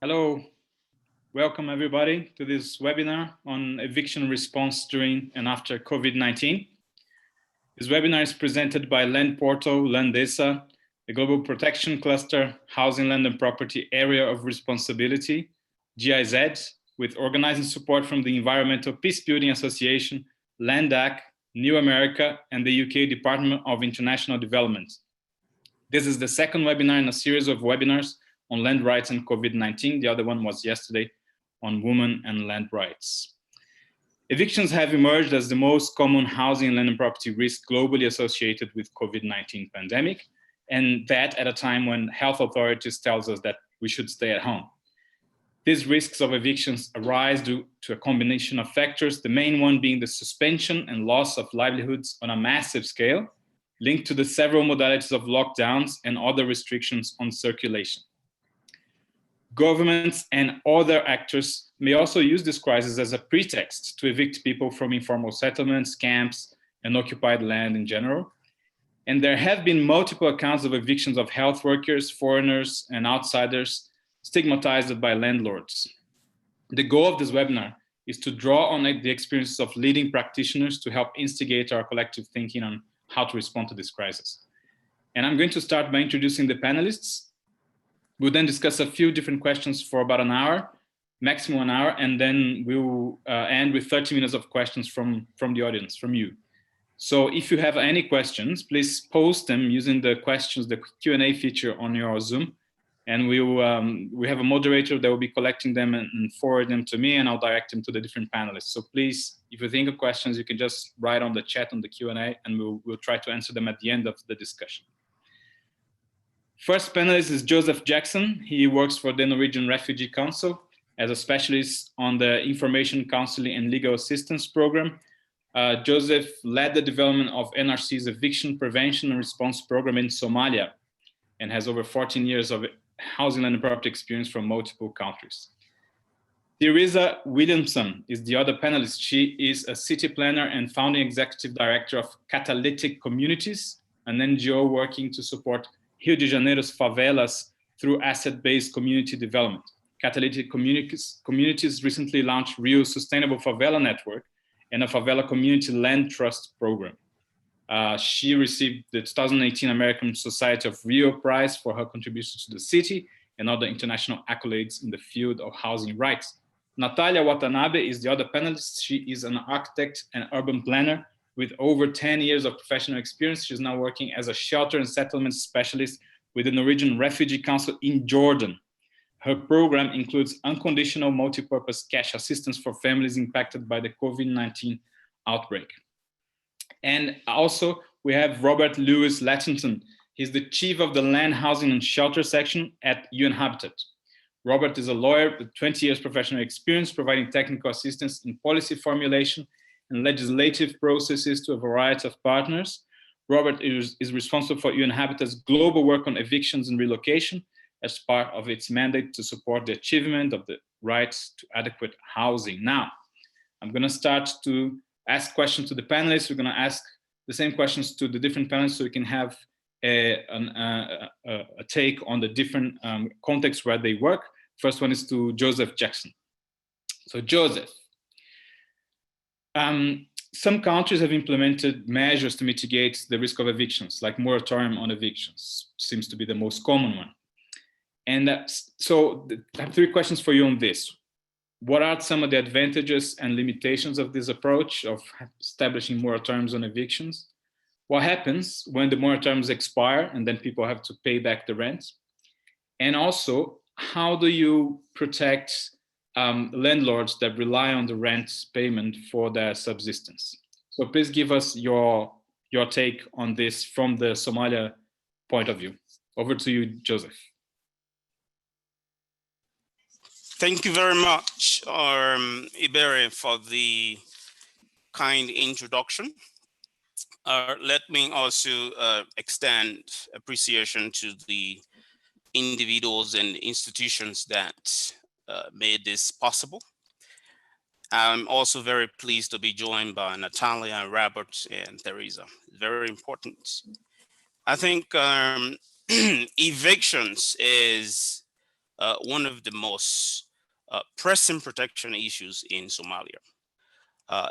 Hello, welcome everybody to this webinar on eviction response during and after COVID-19. This webinar is presented by Land Portal Landesa, the Global Protection Cluster Housing, Land and Property Area of Responsibility, GIZ, with organizing support from the Environmental Peacebuilding Association, LANDac, New America, and the UK Department of International Development. This is the second webinar in a series of webinars on land rights and COVID-19. The other one was yesterday on women and land rights. Evictions have emerged as the most common housing, land and property risk globally associated with COVID-19 pandemic, and that at a time when health authorities tells us that we should stay at home. These risks of evictions arise due to a combination of factors, the main one being the suspension and loss of livelihoods on a massive scale, linked to the several modalities of lockdowns and other restrictions on circulation. Governments and other actors may also use this crisis as a pretext to evict people from informal settlements, camps, and occupied land in general. And there have been multiple accounts of evictions of health workers, foreigners, and outsiders stigmatized by landlords. The goal of this webinar is to draw on the experiences of leading practitioners to help instigate our collective thinking on how to respond to this crisis. And I'm going to start by introducing the panelists. We'll then discuss a few different questions for about an hour, maximum an hour, and then we'll end with 30 minutes of questions from the audience, from you. So if you have any questions, please post them using the Q&A feature on your Zoom. And we have a moderator that will be collecting them and forward them to me, and I'll direct them to the different panelists. So please, if you think of questions, you can just write on the chat on the Q&A, and we'll try to answer them at the end of the discussion. First panelist is Joseph Jackson. He works for the Norwegian Refugee Council as a specialist on the Information Counseling and Legal Assistance Program. Joseph led the development of NRC's Eviction Prevention and Response Program in Somalia and has over 14 years of housing and property experience from multiple countries. Teresa Williamson is the other panelist. She is a city planner and founding executive director of Catalytic Communities, an NGO working to support Rio de Janeiro's favelas through asset-based community development. Catalytic Communities recently launched Rio's Sustainable Favela Network and a Favela Community Land Trust Program. She received the 2018 American Society of Rio Prize for her contributions to the city and other international accolades in the field of housing rights. Natalia Watanabe is the other panelist. She is an architect and urban planner with over 10 years of professional experience. She's now working as a shelter and settlement specialist with the Norwegian Refugee Council in Jordan. Her program includes unconditional multi-purpose cash assistance for families impacted by the COVID-19 outbreak. And also we have Robert Louis Lexington. He's the chief of the Land, Housing and Shelter section at UN Habitat. Robert is a lawyer with 20 years professional experience providing technical assistance in policy formulation and legislative processes to a variety of partners. Robert is responsible for UN Habitat's global work on evictions and relocation as part of its mandate to support the achievement of the rights to adequate housing. Now, I'm going to start to ask questions to the panelists. We're going to ask the same questions to the different panelists so we can have a take on the different contexts where they work. First one is to Joseph Jackson. So Joseph, some countries have implemented measures to mitigate the risk of evictions, like moratorium on evictions, seems to be the most common one. And so I have three questions for you on this. What are some of the advantages and limitations of this approach of establishing moratoriums on evictions? What happens when the moratoriums expire and then people have to pay back the rent? And also, how do you protect landlords that rely on the rent payment for their subsistence? So please give us your take on this from the Somalia point of view. Over to you, Joseph. Thank you very much, Iberi, for the kind introduction. Let me also extend appreciation to the individuals and institutions that made this possible. I'm also very pleased to be joined by Natalia, Robert, and Teresa. Very important. I think evictions is one of the most pressing protection issues in Somalia.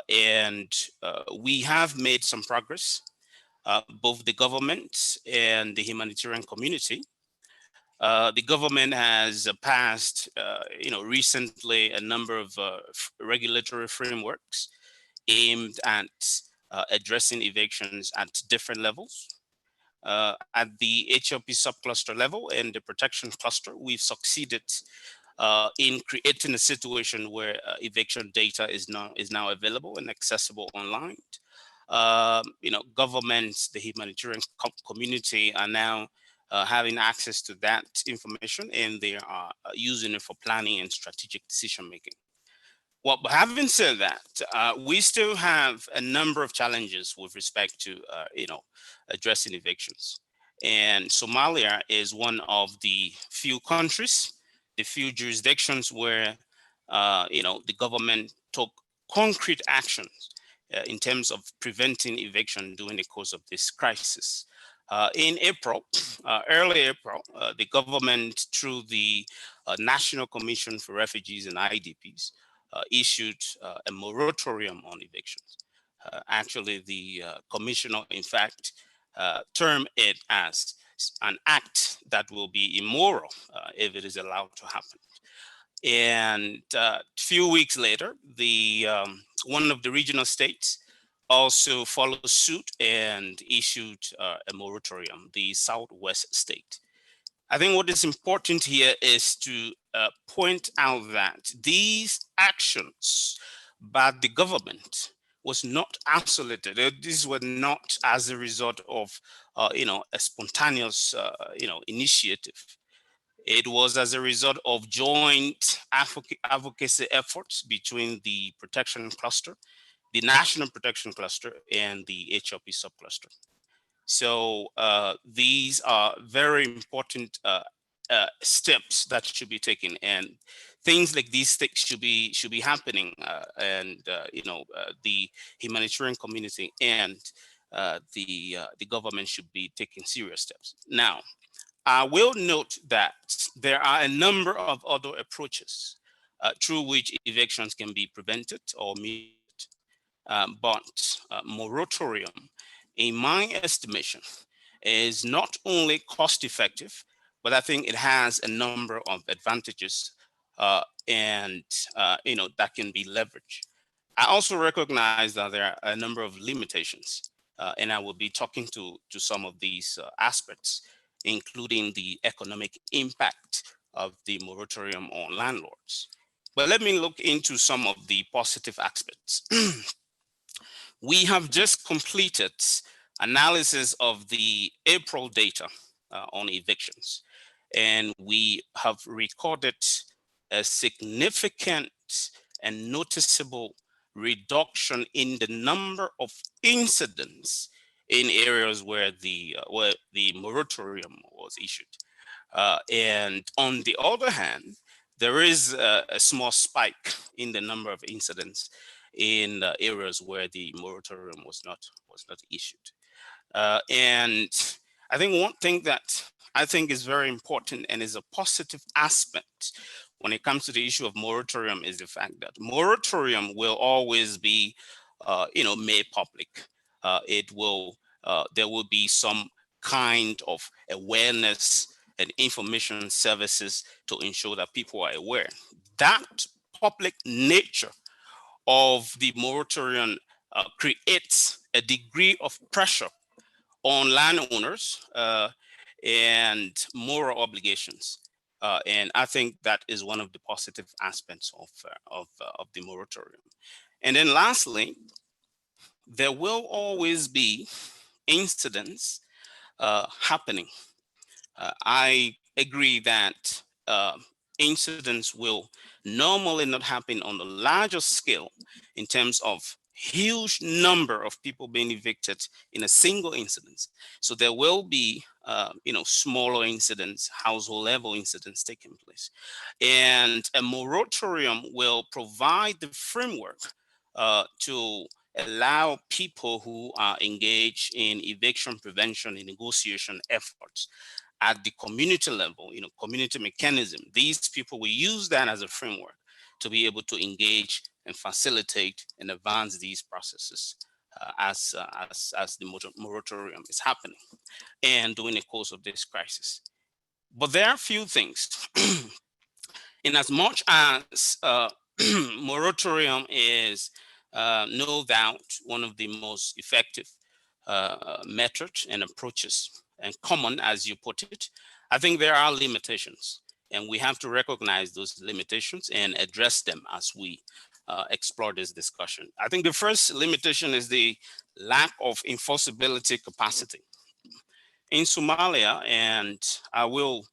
And we have made some progress, both the government and the humanitarian community. The government has passed, recently a number of regulatory frameworks aimed at addressing evictions at different levels. At the HLP subcluster level and the protection cluster, we've succeeded in creating a situation where eviction data is now available and accessible online. Governments, the humanitarian community are now having access to that information, and they are using it for planning and strategic decision making. Well, but having said that, we still have a number of challenges with respect to, addressing evictions. And Somalia is one of the few countries, the few jurisdictions where, the government took concrete actions in terms of preventing eviction during the course of this crisis. In April, early April, the government, through the National Commission for Refugees and IDPs, issued a moratorium on evictions. Actually, the commissioner, in fact, termed it as an act that will be immoral if it is allowed to happen. And a few weeks later, the one of the regional states also followed suit and issued a moratorium, the Southwest state. I think what is important here is to point out that these actions by the government was not isolated. These were not as a result of, a spontaneous, initiative. It was as a result of joint advocacy efforts between the protection cluster, the national protection cluster, and the HLP subcluster. So these are very important steps that should be taken, and things like these things should be happening. The humanitarian community and the government should be taking serious steps. Now, I will note that there are a number of other approaches through which evictions can be prevented or mitigated. But moratorium, in my estimation, is not only cost effective, but I think it has a number of advantages that can be leveraged. I also recognize that there are a number of limitations, and I will be talking to some of these aspects, including the economic impact of the moratorium on landlords. But let me look into some of the positive aspects. We have just completed analysis of the April data on evictions, and we have recorded a significant and noticeable reduction in the number of incidents in areas where the moratorium was issued. And on the other hand, there is a small spike in the number of incidents in areas where the moratorium was not issued. And I think one thing that I think is very important and is a positive aspect when it comes to the issue of moratorium is the fact that moratorium will always be, made public. There will be some kind of awareness and information services to ensure that people are aware. That public nature of the moratorium creates a degree of pressure on landowners and moral obligations. And I think that is one of the positive aspects of the moratorium. And then lastly, there will always be incidents happening. I agree that incidents will normally not happen on the larger scale in terms of huge number of people being evicted in a single incident. So there will be, smaller incidents, household level incidents taking place. And a moratorium will provide the framework to allow people who are engaged in eviction prevention and negotiation efforts at the community level, community mechanism, these people will use that as a framework to be able to engage and facilitate and advance these processes as the moratorium is happening and during the course of this crisis. But there are a few things. In as much as moratorium is no doubt one of the most effective methods and approaches, and common as you put it, I think there are limitations, and we have to recognize those limitations and address them as we explore this discussion. I think the first limitation is the lack of enforceability capacity. In Somalia, and I will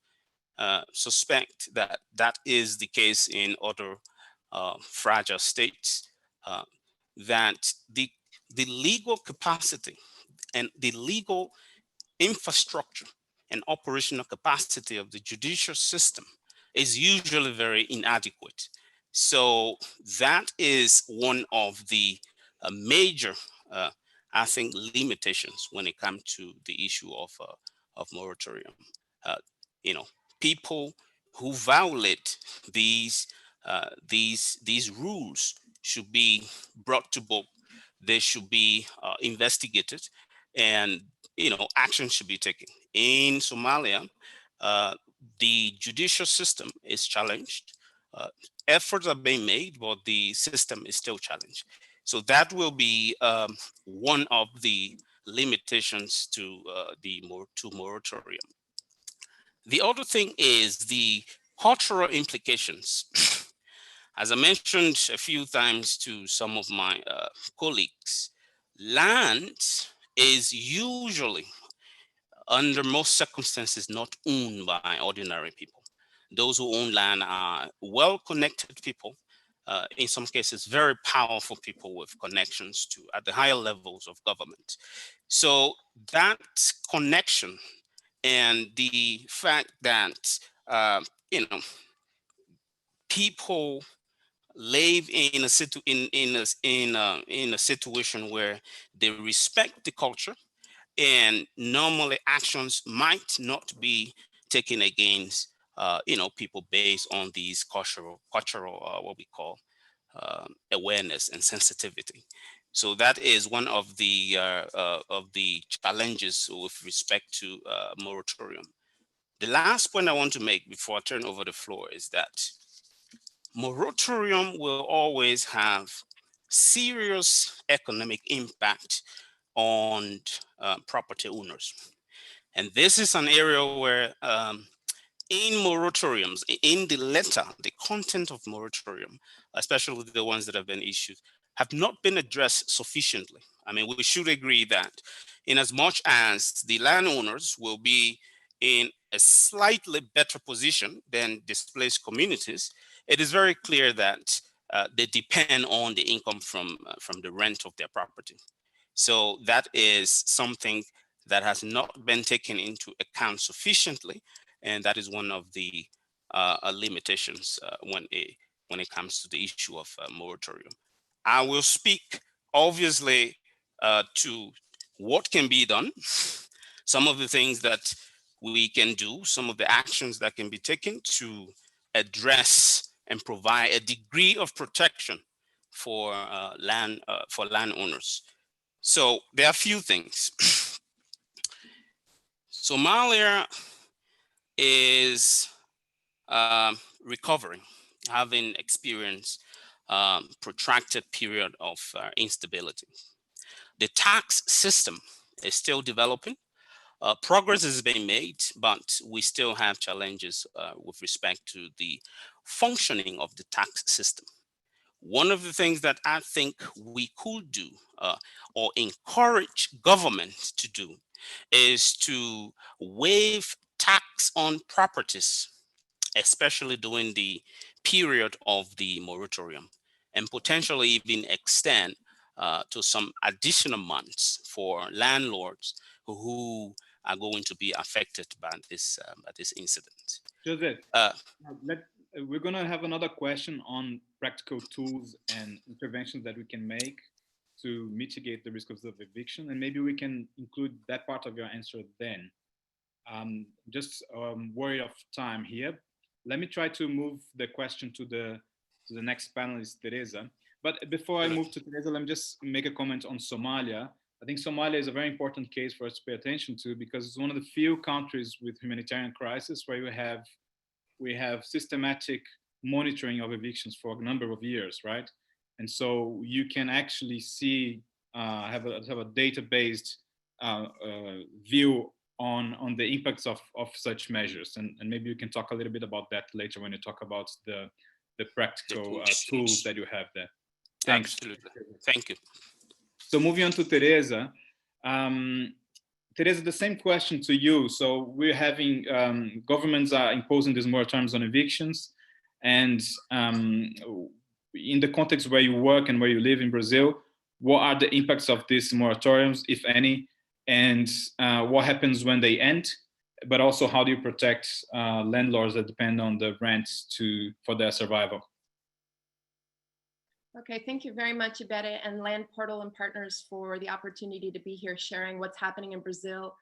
suspect that that is the case in other fragile states, that the legal capacity and the legal infrastructure and operational capacity of the judicial system is usually very inadequate. So that is one of the major, I think, limitations when it comes to the issue of moratorium. People who violate these rules should be brought to book. They should be investigated, and action should be taken. In Somalia, the judicial system is challenged. Efforts are being made, but the system is still challenged. So that will be one of the limitations to moratorium. The other thing is the cultural implications. As I mentioned a few times to some of my colleagues, land is usually, under most circumstances, not owned by ordinary people. Those who own land are well-connected people, in some cases, very powerful people with connections to at the higher levels of government. So that connection and the fact that people live in a situation where they respect the culture, and normally actions might not be taken against people based on these cultural what we call awareness and sensitivity. So that is one of the challenges with respect to moratorium. The last point I want to make before I turn over the floor is that moratorium will always have serious economic impact on property owners. And this is an area where in moratoriums, in the letter, the content of moratorium, especially the ones that have been issued, have not been addressed sufficiently. I mean, we should agree that in as much as the landowners will be in a slightly better position than displaced communities, it is very clear that they depend on the income from the rent of their property. So that is something that has not been taken into account sufficiently, and that is one of the limitations when it comes to the issue of moratorium. I will speak, obviously, to what can be done, some of the things that we can do, some of the actions that can be taken to address and provide a degree of protection for landowners. So there are a few things. Somalia is recovering, having experienced protracted period of instability. The tax system is still developing. Progress is being made, but we still have challenges with respect to the functioning of the tax system. One of the things that I think we could do or encourage government to do is to waive tax on properties, especially during the period of the moratorium, and potentially even extend to some additional months for landlords who are going to be affected by this incident. Joseph, we're going to have another question on practical tools and interventions that we can make to mitigate the risks of eviction, and maybe we can include that part of your answer then. Just worried of time here. Let me try to move the question to the next panelist, Teresa. But before I move to Teresa, let me just make a comment on Somalia. I think Somalia is a very important case for us to pay attention to, because it's one of the few countries with humanitarian crisis where we have systematic monitoring of evictions for a number of years, right? And so you can actually see, have a data-based view on the impacts of such measures. And maybe you can talk a little bit about that later when you talk about the practical tools that you have there. Thanks. Absolutely. Thank you. So moving on to Teresa. Teresa, the same question to you. So we're having, governments are imposing these moratoriums on evictions. And in the context where you work and where you live in Brazil, what are the impacts of these moratoriums, if any? And what happens when they end? But also, how do you protect landlords that depend on the rents for their survival? Okay, thank you very much, Ibere and Land Portal and Partners for the opportunity to be here sharing what's happening in Brazil.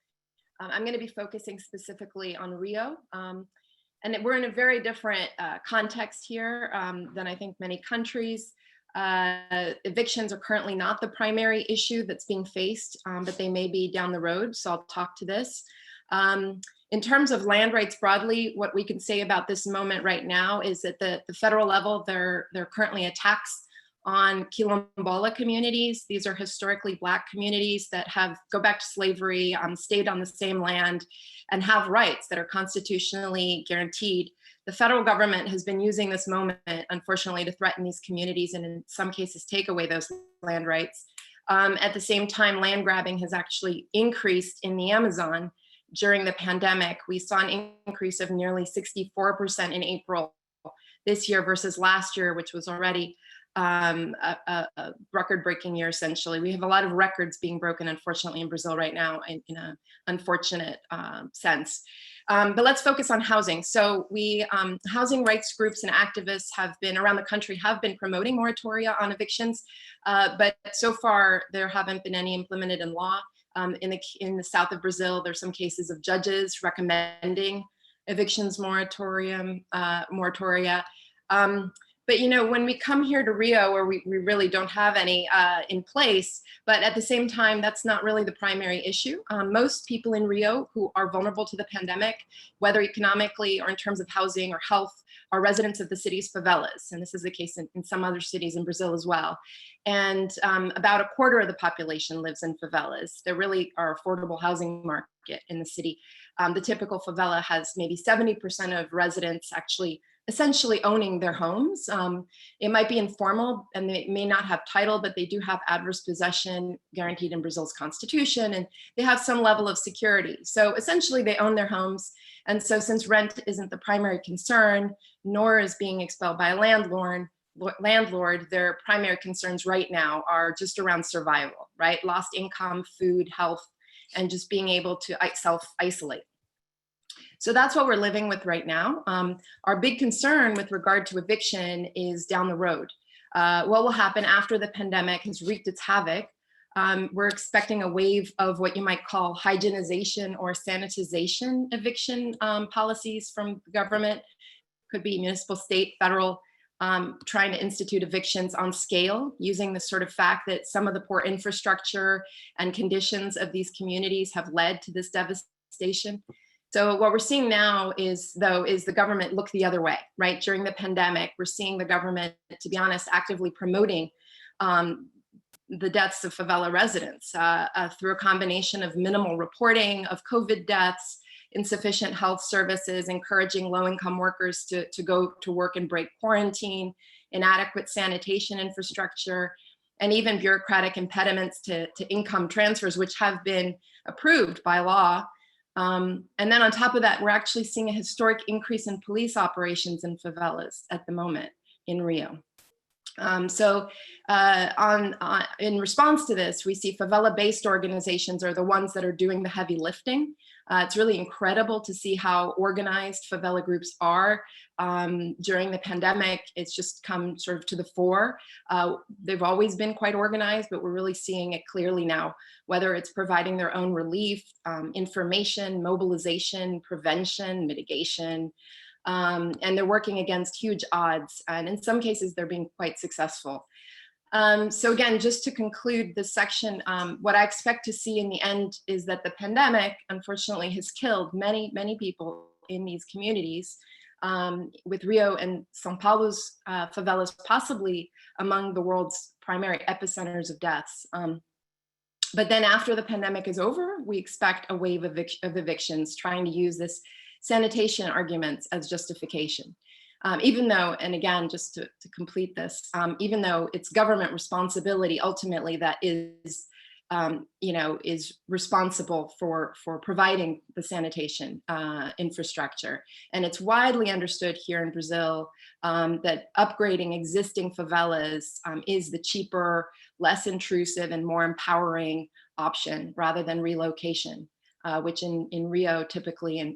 I'm going to be focusing specifically on Rio. And we're in a very different context here than I think many countries. Evictions are currently not the primary issue that's being faced, but they may be down the road. So I'll talk to this. In terms of land rights broadly, what we can say about this moment right now is that the federal level, there are currently attacks on Quilombola communities. These are historically Black communities that go back to slavery, stayed on the same land, and have rights that are constitutionally guaranteed. The federal government has been using this moment, unfortunately, to threaten these communities and in some cases take away those land rights. At the same time, land grabbing has actually increased in the Amazon during the pandemic. We saw an increase of nearly 64% in April this year versus last year, which was already a record-breaking year, essentially. We have a lot of records being broken, unfortunately, in Brazil right now in an unfortunate sense. But let's focus on housing. So housing rights groups and activists around the country have been promoting moratoria on evictions, but so far there haven't been any implemented in law. In the south of Brazil, there's some cases of judges recommending evictions moratoria. But when we come here to Rio, where we really don't have any in place, but at the same time, that's not really the primary issue. Most people in Rio who are vulnerable to the pandemic, whether economically or in terms of housing or health, are residents of the city's favelas. And this is the case in some other cities in Brazil as well. And about a quarter of the population lives in favelas. There really are affordable housing market in the city. The typical favela has maybe 70% of residents actually essentially owning their homes. It might be informal and they may not have title, but they do have adverse possession guaranteed in Brazil's constitution, and they have some level of security. So essentially they own their homes. And so since rent isn't the primary concern, nor is being expelled by a landlord, their primary concerns right now are just around survival, right? Lost income, food, health, and just being able to self-isolate. So that's what we're living with right now. Our big concern with regard to eviction is down the road. What will happen after the pandemic has wreaked its havoc? We're expecting a wave of what you might call hygienization or sanitization eviction policies from the government. Could be municipal, state, federal, trying to institute evictions on scale, using the sort of fact that some of the poor infrastructure and conditions of these communities have led to this devastation. So what we're seeing now is the government look the other way, right? During the pandemic, we're seeing the government, to be honest, actively promoting the deaths of favela residents through a combination of minimal reporting of COVID deaths, insufficient health services, encouraging low-income workers to go to work and break quarantine, inadequate sanitation infrastructure, and even bureaucratic impediments to income transfers, which have been approved by law. And then on top of that, we're actually seeing a historic increase in police operations in favelas at the moment in Rio. In response to this, we see favela-based organizations are the ones that are doing the heavy lifting. It's really incredible to see how organized favela groups are. During the pandemic, it's just come sort of to the fore. They've always been quite organized, but we're really seeing it clearly now, whether it's providing their own relief, information, mobilization, prevention, mitigation, and they're working against huge odds. And in some cases, they're being quite successful. So again, just to conclude this section, what I expect to see in the end is that the pandemic, unfortunately, has killed many, many people in these communities, with Rio and São Paulo's favelas possibly among the world's primary epicenters of deaths. But then after the pandemic is over, we expect a wave of evictions trying to use this sanitation arguments as justification. Even though, and again, just to complete this, even though it's government responsibility ultimately that is, is responsible for providing the sanitation infrastructure. And it's widely understood here in Brazil that upgrading existing favelas is the cheaper, less intrusive, and more empowering option rather than relocation, which in Rio typically, and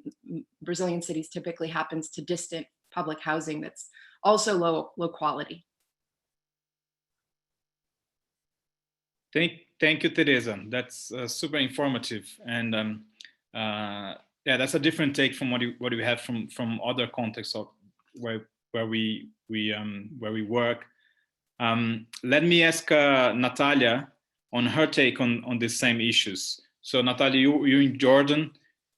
Brazilian cities typically happens to distant public housing that's also low quality. Thank you, Teresa. That's super informative, and yeah, that's a different take from what we have from other contexts of where we work. Let me ask Natalia on her take on these same issues. So Natalia, you're in Jordan.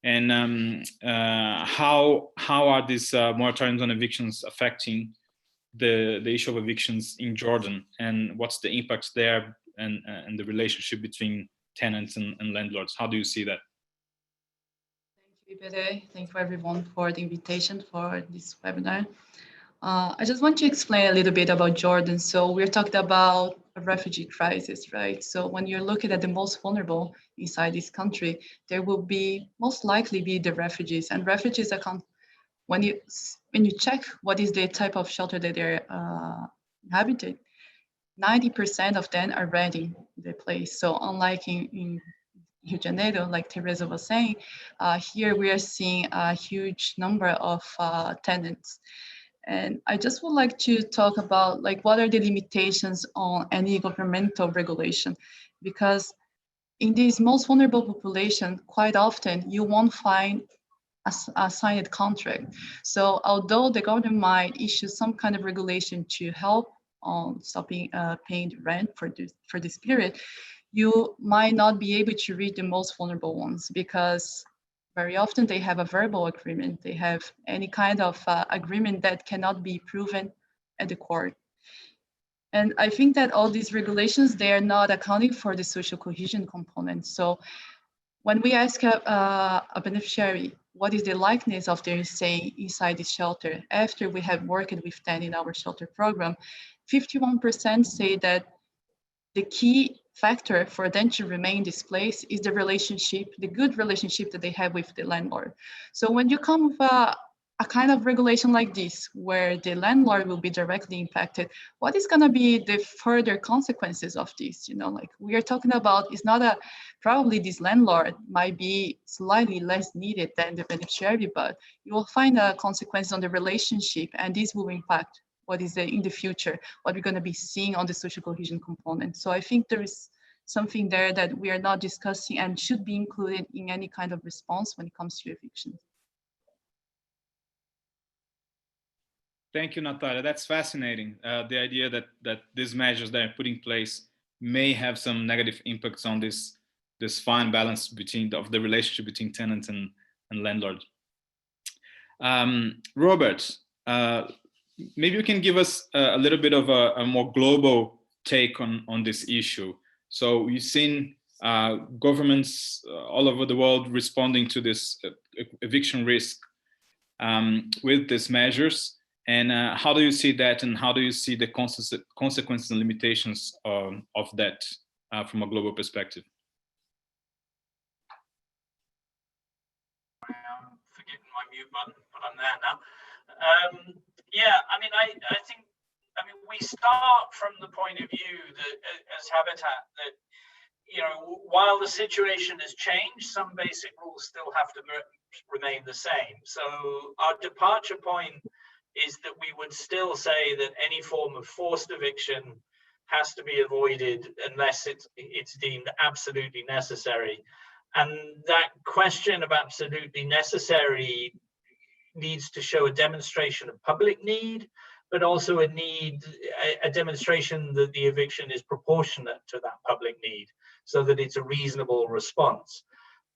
And how are these moratoriums on evictions affecting the issue of evictions in Jordan, and what's the impact there, and the relationship between tenants and landlords? How do you see that? Thank you, Ibere. Thank you everyone for the invitation for this webinar. I just want to explain a little bit about Jordan. So we're talking about a refugee crisis, right? So when you're looking at the most vulnerable inside this country, there will be most likely be the refugees, and refugees account, when you check what is the type of shelter that they're inhabited, 90% of them are renting the place. So unlike in Rio de Janeiro, like Teresa was saying, here we are seeing a huge number of tenants. And I just would like to talk about what are the limitations on any governmental regulation, because in this most vulnerable population, quite often you won't find a signed contract. So although the government might issue some kind of regulation to help on stopping paying the rent for this period, you might not be able to reach the most vulnerable ones, because very often they have a verbal agreement. They have any kind of agreement that cannot be proven at the court. And I think that all these regulations, they are not accounting for the social cohesion component. So when we ask a beneficiary, what is the likeness of their stay inside the shelter after we have worked with them in our shelter program, 51% say that the key factor for them to remain in this place is the relationship, the good relationship that they have with the landlord. So when you come with a kind of regulation like this, where the landlord will be directly impacted, what is going to be the further consequences of this? We are talking about, it's not probably this landlord might be slightly less needed than the beneficiary, but you will find a consequence on the relationship, and this will impact what is in the future, what we're going to be seeing on the social cohesion component. So I think there is something there that we are not discussing and should be included in any kind of response when it comes to eviction. Thank you, Natalia. That's fascinating. The idea that these measures that are put in place may have some negative impacts on this fine balance of the relationship between tenants and landlord. Robert, maybe you can give us a little bit of a more global take on this issue. So we've seen governments all over the world responding to this eviction risk with these measures. And how do you see that, and how do you see the consequences and limitations of that from a global perspective? Forgetting my mute button, but I'm there now. Yeah, I think we start from the point of view that as Habitat, that you know, while the situation has changed, some basic rules still have to remain the same. So our departure point is that we would still say that any form of forced eviction has to be avoided unless it's deemed absolutely necessary. And that question of absolutely necessary needs to show a demonstration of public need, but also a demonstration that the eviction is proportionate to that public need, so that it's a reasonable response.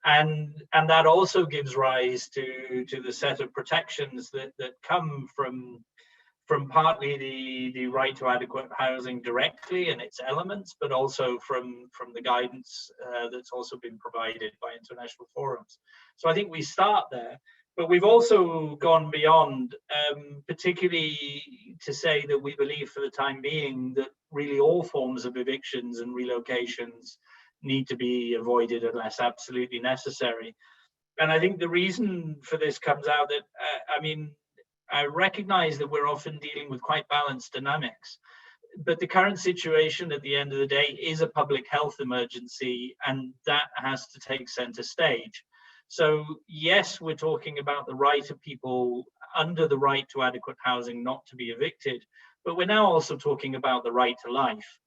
And that also gives rise to the set of protections that come from partly the right to adequate housing directly and its elements, but also from the guidance that's also been provided by international forums. So I think we start there, but we've also gone beyond, particularly to say that we believe for the time being that really all forms of evictions and relocations need to be avoided unless absolutely necessary. And I think the reason for this comes out that, I mean, I recognize that we're often dealing with quite balanced dynamics, but the current situation at the end of the day is a public health emergency, and that has to take center stage. So yes, we're talking about the right of people under the right to adequate housing not to be evicted, but we're now also talking about the right to life,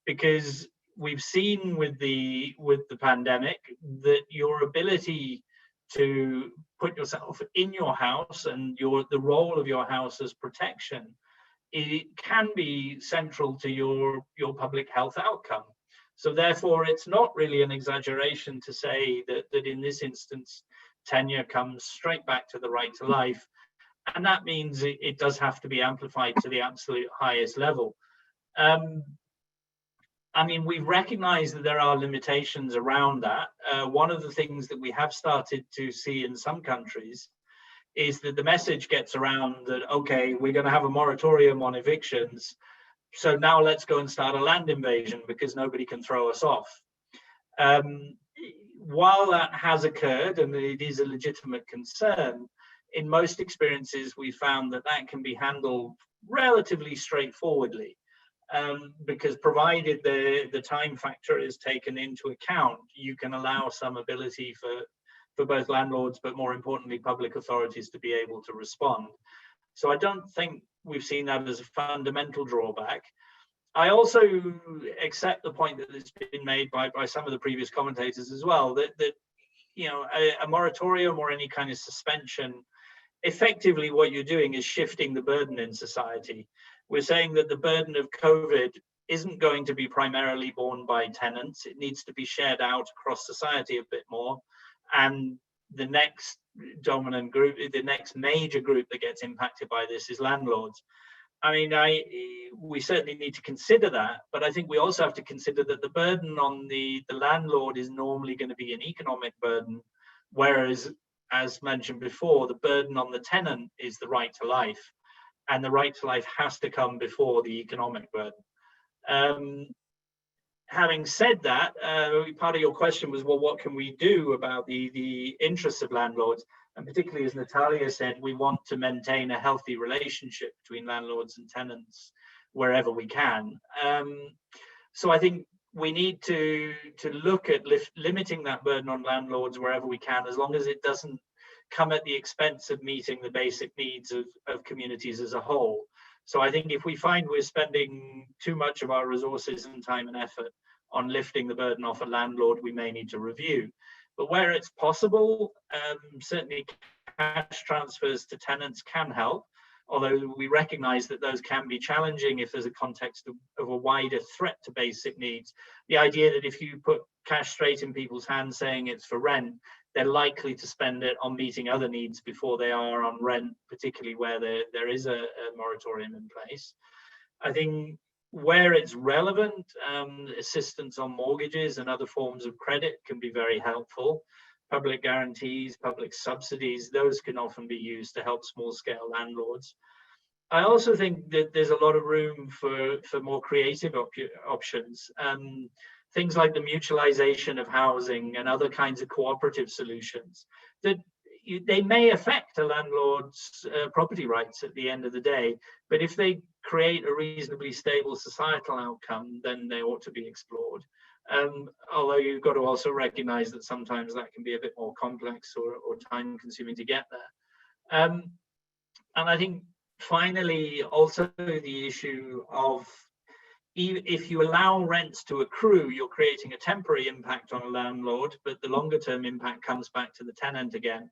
because we've seen with the pandemic that your ability to put yourself in your house and the role of your house as protection, it can be central to your public health outcome. So therefore, it's not really an exaggeration to say that in this instance, tenure comes straight back to the right to life. And that means it does have to be amplified to the absolute highest level. I mean, we've recognized that there are limitations around that. One of the things that we have started to see in some countries is that the message gets around that, okay, we're going to have a moratorium on evictions, so now let's go and start a land invasion because nobody can throw us off. While that has occurred, and it is a legitimate concern, in most experiences, we found that that can be handled relatively straightforwardly. Because provided the time factor is taken into account, you can allow some ability for both landlords, but more importantly, public authorities to be able to respond. So I don't think we've seen that as a fundamental drawback. I also accept the point that has been made by some of the previous commentators as well, that you know, a moratorium or any kind of suspension, effectively what you're doing is shifting the burden in society. We're saying that the burden of COVID isn't going to be primarily borne by tenants. It needs to be shared out across society a bit more. And the next dominant group, the next major group that gets impacted by this is landlords. I mean, we certainly need to consider that, but I think we also have to consider that the burden on the landlord is normally going to be an economic burden, whereas, as mentioned before, the burden on the tenant is the right to life. And the right to life has to come before the economic burden. Having said that, part of your question was, well, what can we do about the interests of landlords? And particularly, as Natalia said, we want to maintain a healthy relationship between landlords and tenants wherever we can. So I think we need to look at limiting that burden on landlords wherever we can, as long as it doesn't come at the expense of meeting the basic needs of communities as a whole. So I think if we find we're spending too much of our resources and time and effort on lifting the burden off a landlord, we may need to review. But where it's possible, certainly cash transfers to tenants can help, although we recognize that those can be challenging if there's a context of a wider threat to basic needs. The idea that if you put cash straight in people's hands saying it's for rent, they're likely to spend it on meeting other needs before they are on rent, particularly where there is a moratorium in place. I think where it's relevant, assistance on mortgages and other forms of credit can be very helpful. Public guarantees, public subsidies, those can often be used to help small-scale landlords. I also think that there's a lot of room for more creative options. Things like the mutualization of housing and other kinds of cooperative solutions that they may affect a landlord's property rights at the end of the day, but if they create a reasonably stable societal outcome, then they ought to be explored. Although you've got to also recognize that sometimes that can be a bit more complex or time consuming to get there. And I think finally, also the issue of, if you allow rents to accrue, you're creating a temporary impact on a landlord, but the longer term impact comes back to the tenant again.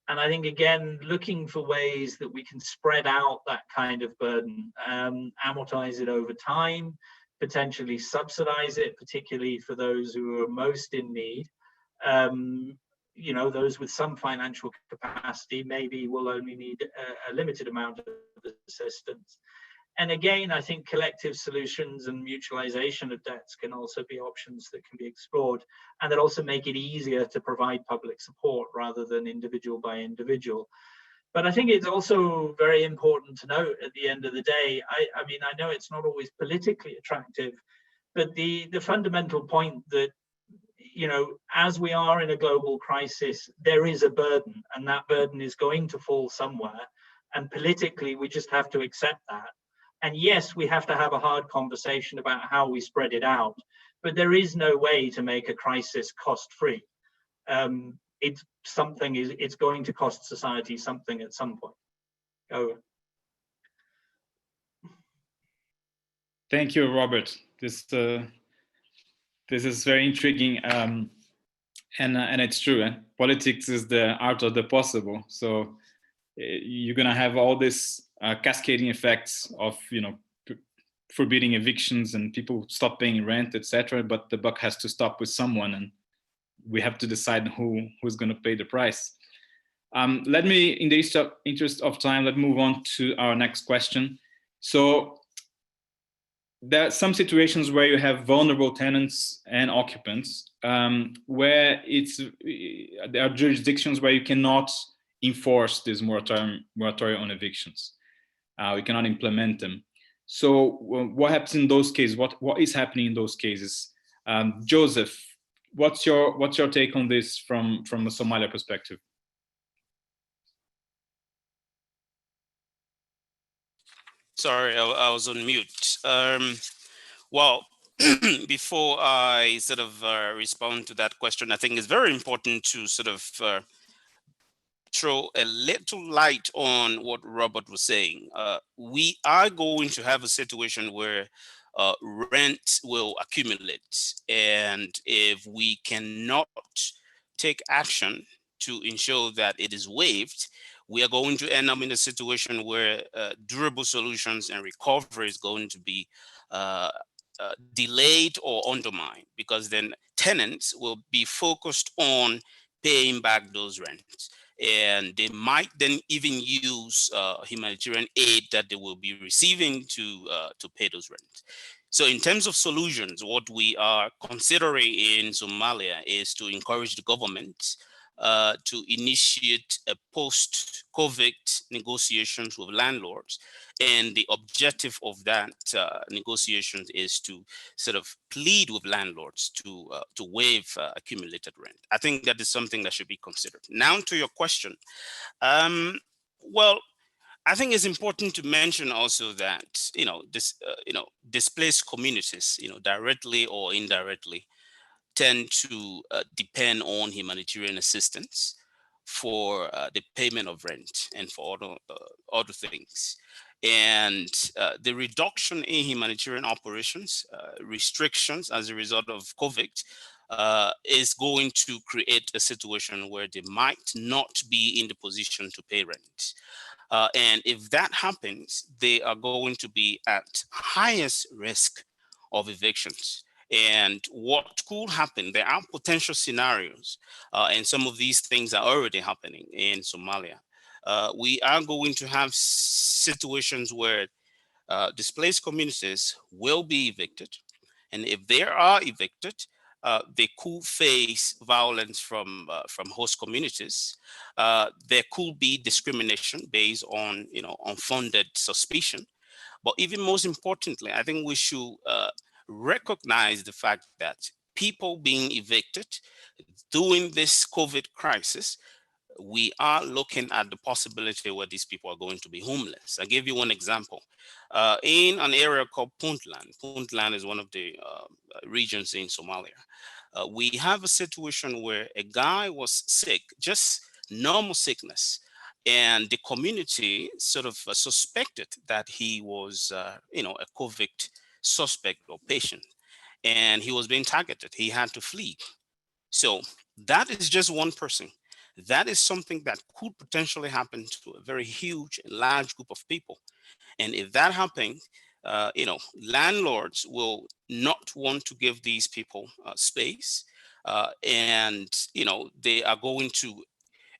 And I think, again, looking for ways that we can spread out that kind of burden, amortize it over time, potentially subsidize it, particularly for those who are most in need. You know, those with some financial capacity maybe will only need a limited amount of assistance. And again, I think collective solutions and mutualization of debts can also be options that can be explored, and that also make it easier to provide public support rather than individual by individual. But I think it's also very important to note at the end of the day, I mean, I know it's not always politically attractive, but the fundamental point that, you know, as we are in a global crisis, there is a burden, and that burden is going to fall somewhere. And politically, we just have to accept that. And yes, we have to have a hard conversation about how we spread it out, but there is no way to make a crisis cost-free. It's something, it's going to cost society something at some point. Over. Thank you, Robert. This is very intriguing, and it's true. Politics is the art of the possible. So you're gonna have all this cascading effects of, you know, forbidding evictions and people stop paying rent, etc. But the buck has to stop with someone, and we have to decide who's going to pay the price. Let me, in the interest of time, let's move on to our next question. So there are some situations where you have vulnerable tenants and occupants, where there are jurisdictions where you cannot enforce this moratorium on evictions. We cannot implement them. So what happens in those cases? What is happening in those cases? Joseph, what's your take on this from a Somalia perspective? Sorry, I was on mute. Well, before I sort of respond to that question, I think it's very important to sort of throw a little light on what Robert was saying. We are going to have a situation where rent will accumulate, and if we cannot take action to ensure that it is waived, we are going to end up in a situation where durable solutions and recovery is going to be delayed or undermined, because then tenants will be focused on paying back those rents. And they might then even use humanitarian aid that they will be receiving to pay those rents. So in terms of solutions, what we are considering in Somalia is to encourage the government to initiate a post-COVID negotiations with landlords. And the objective of that negotiations is to sort of plead with landlords to waive accumulated rent. I think that is something that should be considered. Now to your question. Well, I think it's important to mention also that, displaced communities, directly or indirectly, tend to depend on humanitarian assistance for the payment of rent and for other things. And the reduction in humanitarian operations, restrictions as a result of COVID, is going to create a situation where they might not be in the position to pay rent. And if that happens, they are going to be at highest risk of evictions. And what could happen, there are potential scenarios, and some of these things are already happening in Somalia. We are going to have situations where displaced communities will be evicted. And if they are evicted, they could face violence from host communities. There could be discrimination based on unfounded suspicion. But even most importantly, I think we should recognize the fact that people being evicted during this COVID crisis we are looking at the possibility where these people are going to be homeless. I gave you one example. In an area called Puntland. Puntland is one of the regions in Somalia. We have a situation where a guy was sick, just normal sickness, and the community sort of suspected that he was, a COVID suspect or patient, and he was being targeted. He had to flee. So that is just one person. That is something that could potentially happen to a very huge and large group of people. And if that happens, landlords will not want to give these people space, and they are going to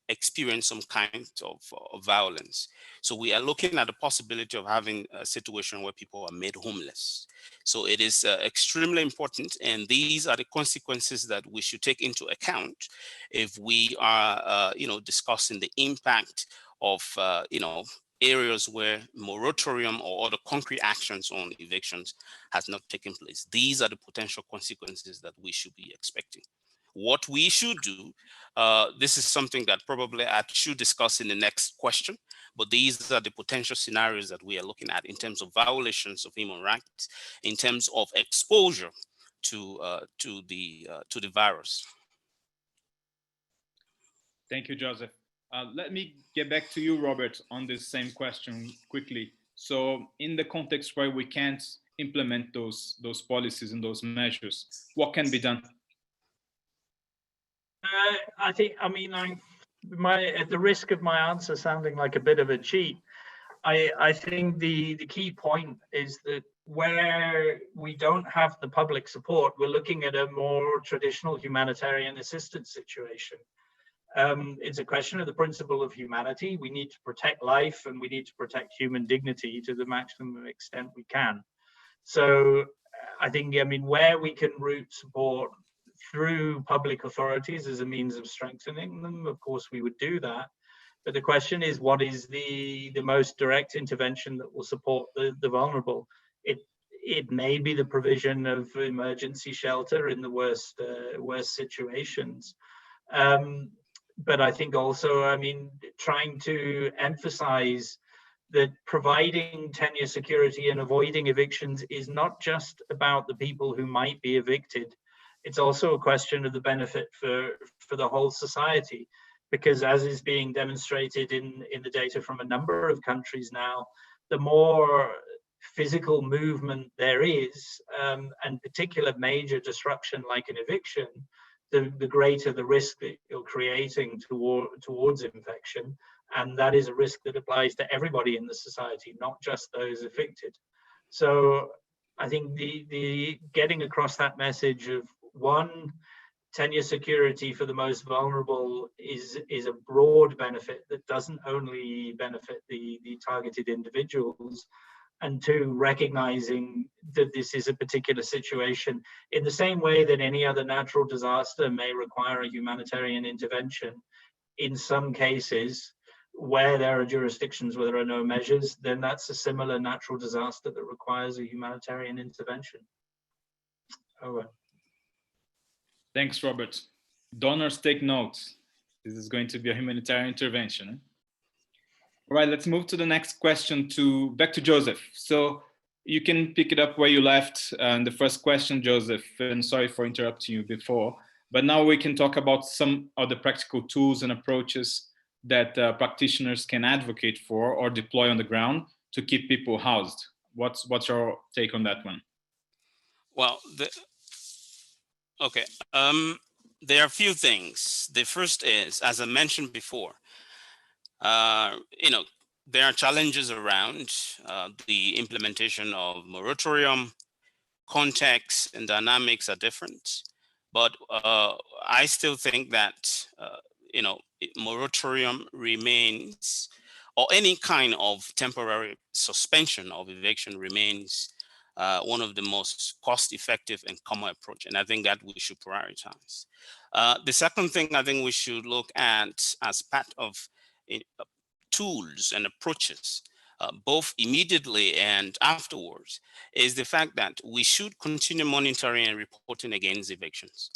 experience some kind of violence. So we are looking at the possibility of having a situation where people are made homeless. So it is extremely important, and these are the consequences that we should take into account if we are, discussing the impact of, areas where moratorium or other concrete actions on evictions has not taken place. These are the potential consequences that we should be expecting. What we should do, this is something that probably I should discuss in the next question, but these are the potential scenarios that we are looking at in terms of violations of human rights, in terms of exposure to the virus. Thank you, Joseph. Let me get back to you, Robert, on this same question quickly. So in the context where we can't implement those policies and those measures, what can be done? At the risk of my answer sounding like a bit of a cheat, I think the key point is that where we don't have the public support, we're looking at a more traditional humanitarian assistance situation. It's a question of the principle of humanity. We need to protect life, and we need to protect human dignity to the maximum extent we can. So I think, where we can route support through public authorities as a means of strengthening them, of course we would do that. But the question is, what is the most direct intervention that will support the vulnerable? It may be the provision of emergency shelter in the worst situations. But I think also, trying to emphasize that providing tenure security and avoiding evictions is not just about the people who might be evicted. It's also a question of the benefit for the whole society, because as is being demonstrated in the data from a number of countries now, the more physical movement there is, and particular major disruption like an eviction, the greater the risk that you're creating towards infection. And that is a risk that applies to everybody in the society, not just those affected. So I think the getting across that message of, one, tenure security for the most vulnerable is a broad benefit that doesn't only benefit the targeted individuals, and two, recognizing that this is a particular situation in the same way that any other natural disaster may require a humanitarian intervention. In some cases where there are jurisdictions where there are no measures, then that's a similar natural disaster that requires a humanitarian intervention. Over. Thanks, Robert. Donors, take notes. This is going to be a humanitarian intervention. All right, let's move to the next question, back to Joseph. So you can pick it up where you left in the first question, Joseph, and sorry for interrupting you before, but now we can talk about some of the practical tools and approaches that practitioners can advocate for or deploy on the ground to keep people housed. What's your take on that one? Well, there are a few things. The first is, as I mentioned before, there are challenges around the implementation of moratorium. Context and dynamics are different, but I still think that moratorium remains, or any kind of temporary suspension of eviction remains one of the most cost-effective and common approach, and I think that we should prioritize. The second thing I think we should look at as part of tools and approaches, both immediately and afterwards, is the fact that we should continue monitoring and reporting against evictions,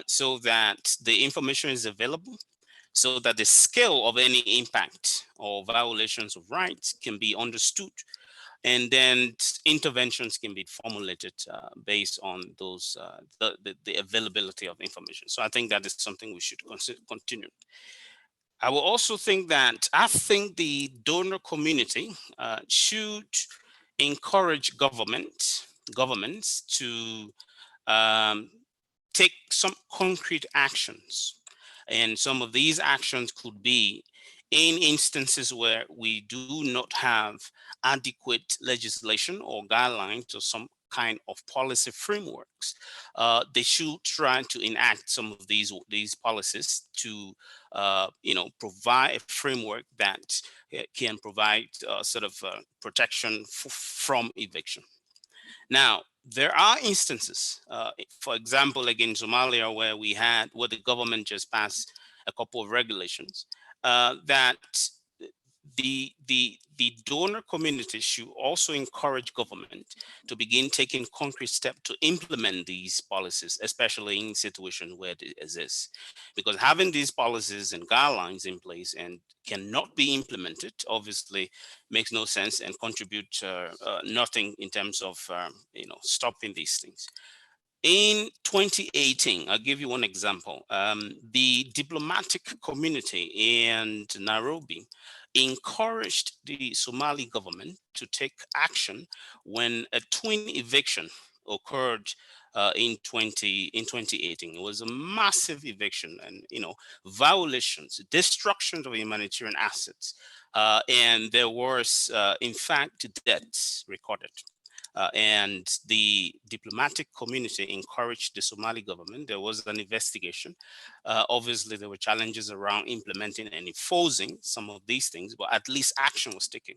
so that the information is available, so that the scale of any impact or violations of rights can be understood, and then interventions can be formulated based on those the availability of information. So I think that is something we should continue. I will also think that the donor community should encourage governments to take some concrete actions. And some of these actions could be in instances where we do not have adequate legislation or guidelines or some kind of policy frameworks. They should try to enact some of these policies to provide a framework that can provide sort of protection from eviction. Now, there are instances, for example, like in Somalia, where the government just passed a couple of regulations that the donor community should also encourage government to begin taking concrete steps to implement these policies, especially in situations where it exists. Because having these policies and guidelines in place and cannot be implemented, obviously makes no sense and contribute nothing in terms of stopping these things. In 2018, I'll give you one example. The diplomatic community in Nairobi encouraged the Somali government to take action when a twin eviction occurred in 2018. It was a massive eviction and violations, destruction of humanitarian assets, and there was in fact deaths recorded. And the diplomatic community encouraged the Somali government. There was an investigation. Obviously, there were challenges around implementing and enforcing some of these things, but at least action was taken.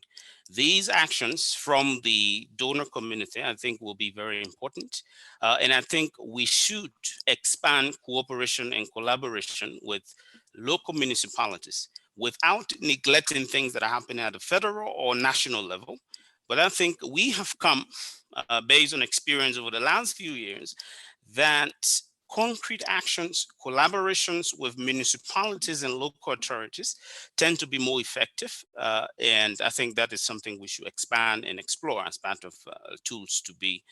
These actions from the donor community, I think, will be very important. And I think we should expand cooperation and collaboration with local municipalities without neglecting things that are happening at the federal or national level. But I think we have come, based on experience over the last few years, that concrete actions, collaborations with municipalities and local authorities tend to be more effective. And I think that is something we should expand and explore as part of tools to be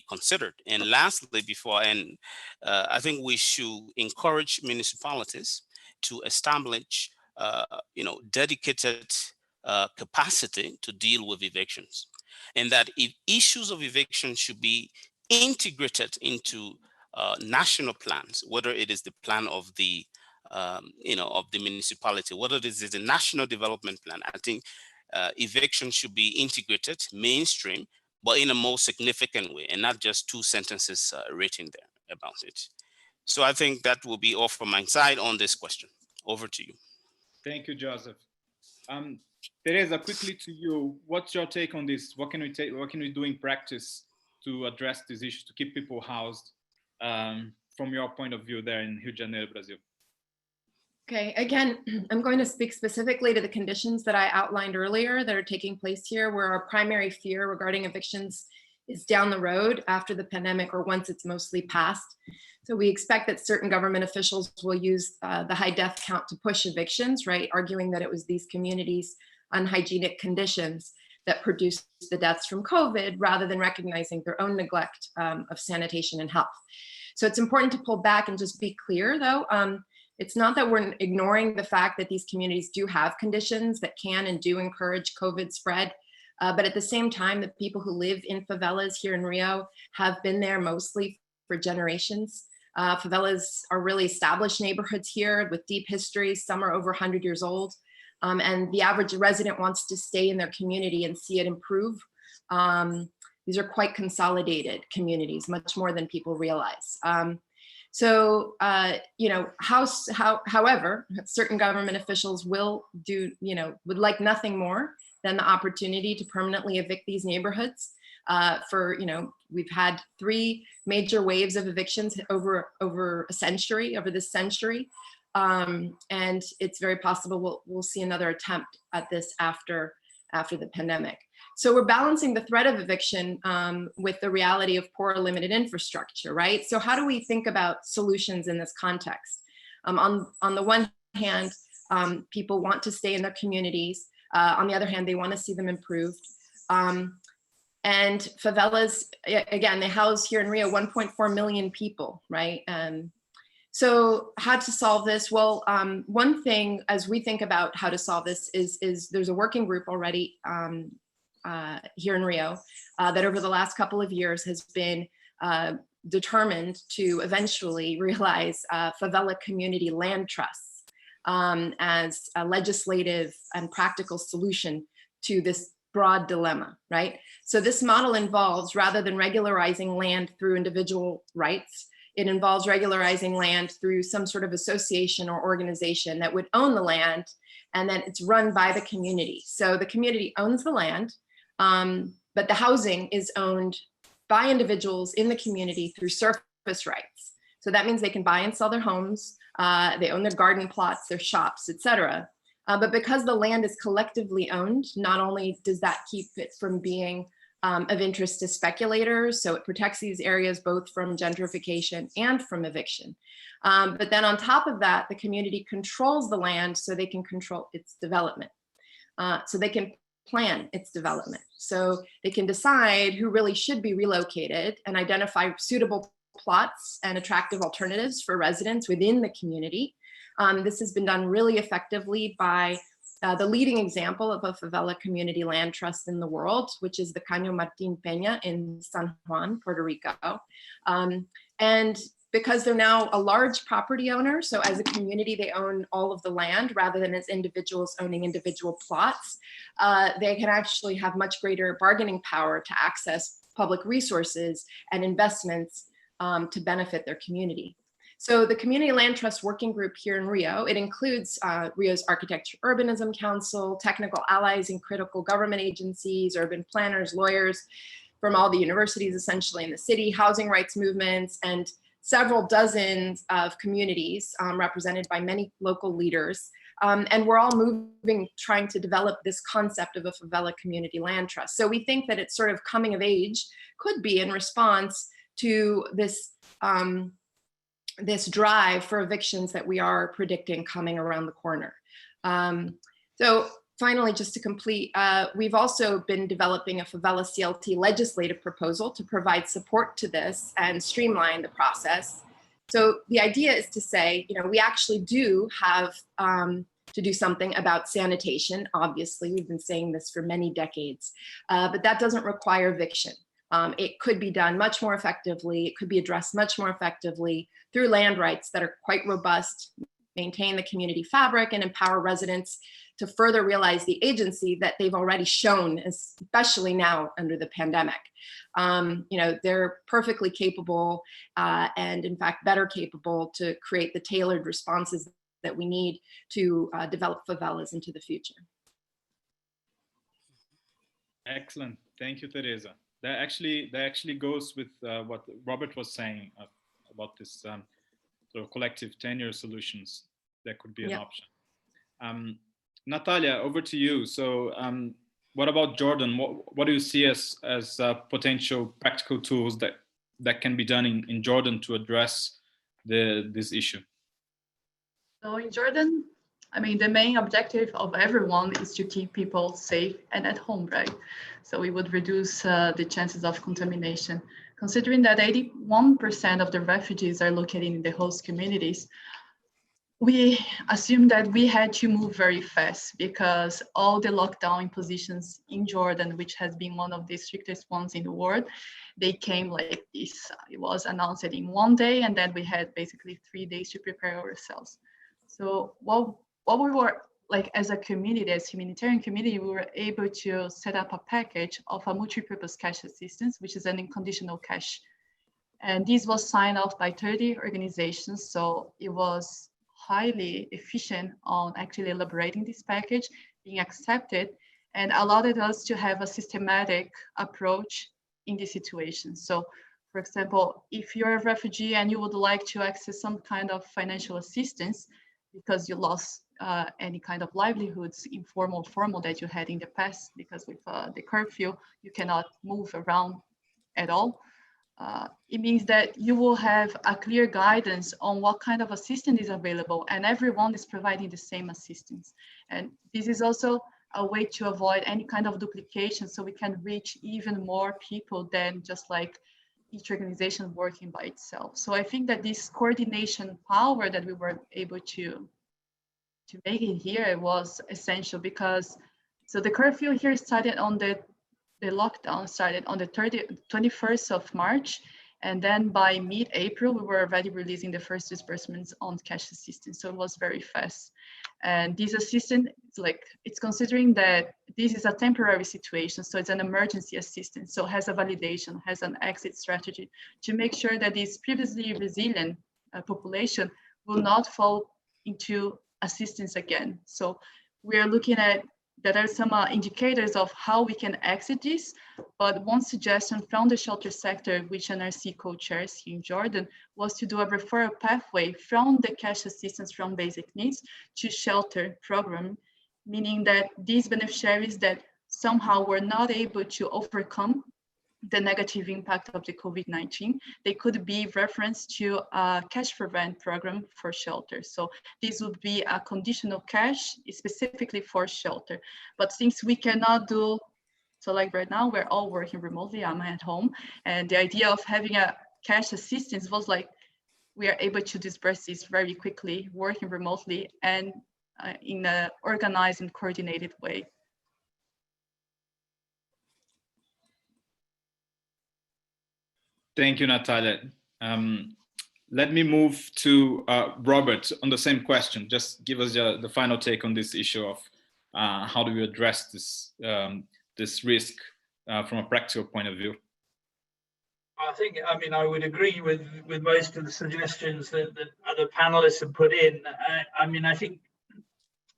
considered. And lastly, before I end, I think we should encourage municipalities to establish, dedicated capacity to deal with evictions, and that if issues of eviction should be integrated into national plans, whether it is the plan of the of the municipality, whether it is the national development plan. I think eviction should be integrated, mainstream, but in a more significant way, and not just two sentences written there about it. So I think that will be all from my side on this question. Over to you. Thank you, Joseph. Teresa, quickly to you, what's your take on this? What can we do in practice to address these issues, to keep people housed, from your point of view there in Rio de Janeiro, Brazil? Okay, again, I'm going to speak specifically to the conditions that I outlined earlier that are taking place here, where our primary fear regarding evictions is down the road after the pandemic or once it's mostly passed. So we expect that certain government officials will use the high death count to push evictions, right? Arguing that it was these communities' unhygienic conditions that produced the deaths from COVID, rather than recognizing their own neglect of sanitation and health. So it's important to pull back and just be clear, though. It's not that we're ignoring the fact that these communities do have conditions that can and do encourage COVID spread. But at the same time, the people who live in favelas here in Rio have been there mostly for generations. Favelas are really established neighborhoods here with deep history. Some are over 100 years old. And the average resident wants to stay in their community and see it improve. These are quite consolidated communities, much more than people realize. However, certain government officials will would like nothing more than the opportunity to permanently evict these neighborhoods. We've had 3 major waves of evictions over this century. And it's very possible we'll see another attempt at this after the pandemic. So we're balancing the threat of eviction with the reality of poor or limited infrastructure, right? So how do we think about solutions in this context? On the one hand, people want to stay in their communities. On the other hand, they want to see them improved. And favelas, again, they house here in Rio 1.4 million people, right? So how to solve this? Well, one thing as we think about how to solve this is there's a working group already here in Rio that over the last couple of years has been determined to eventually realize favela community land trusts as a legislative and practical solution to this broad dilemma, right? So this model involves, rather than regularizing land through individual rights, it involves regularizing land through some sort of association or organization that would own the land, and then it's run by the community. So the community owns the land, but the housing is owned by individuals in the community through surface rights. So that means they can buy and sell their homes, they own their garden plots, their shops, etc. But because the land is collectively owned, not only does that keep it from being of interest to speculators, so it protects these areas both from gentrification and from eviction. But then on top of that, the community controls the land so they can control its development. So they can plan its development. So they can decide who really should be relocated and identify suitable plots and attractive alternatives for residents within the community. This has been done really effectively by the leading example of a favela community land trust in the world, which is the Caño Martín Peña in San Juan, Puerto Rico. And because they're now a large property owner, so as a community, they own all of the land rather than as individuals owning individual plots, they can actually have much greater bargaining power to access public resources and investments to benefit their community. So the Community Land Trust Working Group here in Rio, it includes Rio's Architecture Urbanism Council, technical allies and critical government agencies, urban planners, lawyers from all the universities essentially in the city, housing rights movements, and several dozens of communities represented by many local leaders. And we're all moving, trying to develop this concept of a favela community land trust. So we think that it's sort of coming of age, could be in response to this this drive for evictions that we are predicting coming around the corner. So finally, just to complete, we've also been developing a favela CLT legislative proposal to provide support to this and streamline the process. So the idea is to say, you know, we actually do have to do something about sanitation. Obviously, we've been saying this for many decades, but that doesn't require eviction. It could be done much more effectively. It could be addressed much more effectively through land rights that are quite robust, maintain the community fabric, and empower residents to further realize the agency that they've already shown, especially now under the pandemic. You know, they're perfectly capable and in fact better capable to create the tailored responses that we need to develop favelas into the future. Excellent, thank you, Teresa. That actually goes with what Robert was saying about this sort of collective tenure solutions that could be an option. Natalia, over to you. So what about Jordan? What do you see as potential practical tools that can be done in Jordan to address this issue? So in Jordan, I mean, the main objective of everyone is to keep people safe and at home, right? So we would reduce the chances of contamination. Considering that 81% of the refugees are located in the host communities, we assumed that we had to move very fast because all the lockdown impositions in Jordan, which has been one of the strictest ones in the world, they came like this. It was announced in one day, and then we had basically 3 days to prepare ourselves. So what we were like as a community, as humanitarian community, we were able to set up a package of a multi-purpose cash assistance, which is an unconditional cash. And this was signed off by 30 organizations. So it was highly efficient on actually elaborating this package, being accepted, and allowed us to have a systematic approach in this situation. So for example, if you're a refugee and you would like to access some kind of financial assistance because you lost any kind of livelihoods, informal, formal that you had in the past, because with the curfew, you cannot move around at all. it means that you will have a clear guidance on what kind of assistance is available, and everyone is providing the same assistance. And this is also a way to avoid any kind of duplication, so we can reach even more people than just like each organization working by itself. So I think that this coordination power that we were able to make it here was essential, because so the curfew here started on the lockdown started on the 21st of March, and then by mid-April we were already releasing the first disbursements on cash assistance. So it was very fast. And this assistance, it's considering that this is a temporary situation, so it's an emergency assistance, so it has a validation, has an exit strategy to make sure that this previously resilient population will not fall into assistance again. So we are looking at that are some indicators of how we can exit this, but one suggestion from the shelter sector, which NRC co-chairs here in Jordan, was to do a referral pathway from the cash assistance from basic needs to shelter program, meaning that these beneficiaries that somehow were not able to overcome the negative impact of the COVID-19, they could be referenced to a cash prevent program for shelter. So this would be a conditional cash specifically for shelter. But since we cannot do, so like right now, we're all working remotely, I'm at home. And the idea of having a cash assistance was like, we are able to disperse this very quickly, working remotely and in an organized and coordinated way. Thank you, Natalia. Let me move to Robert on the same question. Just give us the final take on this issue of how do we address this, this risk from a practical point of view. I would agree with most of the suggestions that other panelists have put in. I think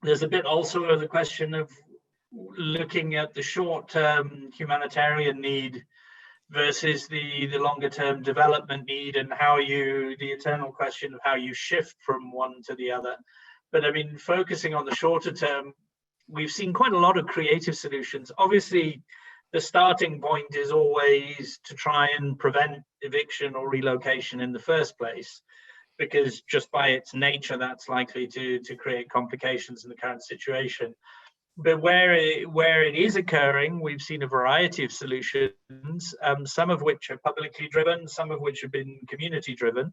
there's a bit also of the question of looking at the short-term humanitarian need versus the longer-term development need, and the eternal question of how you shift from one to the other. But focusing on the shorter term, we've seen quite a lot of creative solutions. Obviously, the starting point is always to try and prevent eviction or relocation in the first place, because just by its nature, that's likely to create complications in the current situation. But where it is occurring, we've seen a variety of solutions, some of which are publicly driven, some of which have been community driven.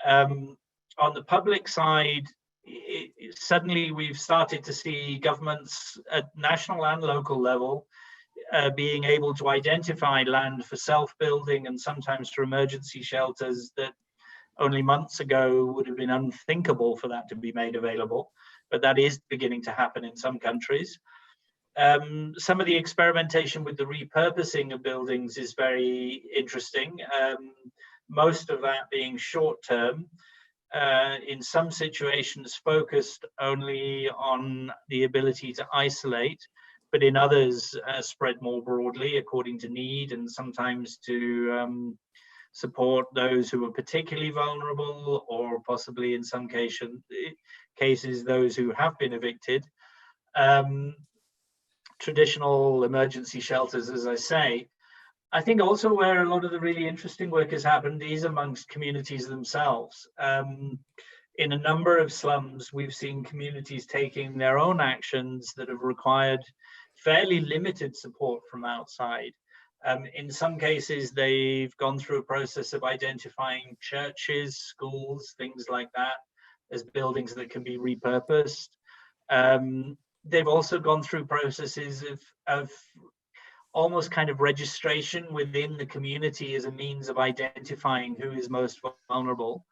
On the public side, suddenly we've started to see governments at national and local level being able to identify land for self-building and sometimes for emergency shelters that only months ago would have been unthinkable for that to be made available. But that is beginning to happen in some countries. Some of the experimentation with the repurposing of buildings is very interesting. Most of that being short-term, in some situations focused only on the ability to isolate, but in others spread more broadly according to need, and sometimes to support those who are particularly vulnerable, or possibly in some cases those who have been evicted. Traditional emergency shelters, as I say. I think also where a lot of the really interesting work has happened is amongst communities themselves. In a number of slums, we've seen communities taking their own actions that have required fairly limited support from outside. In some cases, they've gone through a process of identifying churches, schools, things like that, as buildings that can be repurposed. They've also gone through processes of almost kind of registration within the community as a means of identifying who is most vulnerable.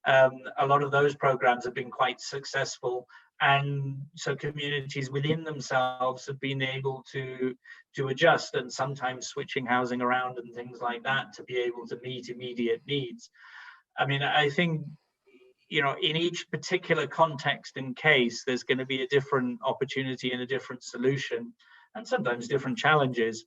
A lot of those programs have been quite successful. And so communities within themselves have been able to adjust, and sometimes switching housing around and things like that to be able to meet immediate needs. I think, in each particular context and case, there's going to be a different opportunity and a different solution, and sometimes different challenges.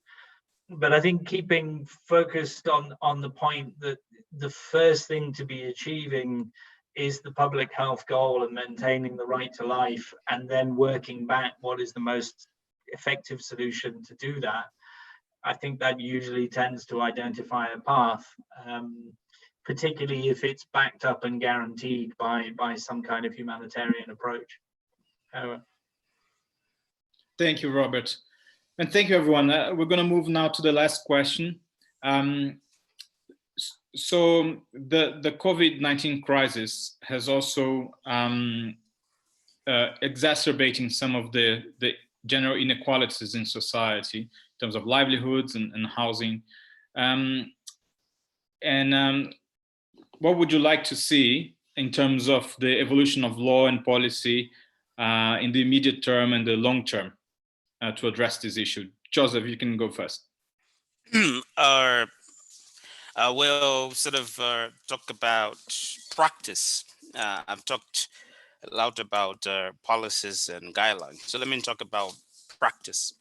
But I think keeping focused on the point that the first thing to be achieving is the public health goal and maintaining the right to life, and then working back what is the most effective solution to do that. I think that usually tends to identify a path, particularly if it's backed up and guaranteed by some kind of humanitarian approach. Thank you, Robert. And thank you, everyone. We're going to move now to the last question. So the COVID-19 crisis has also exacerbating some of the general inequalities in society in terms of livelihoods and housing. What would you like to see in terms of the evolution of law and policy in the immediate term and the long term to address this issue? Joseph, you can go first. We'll sort of talk about practice. I've talked a lot about policies and guidelines. So let me talk about practice.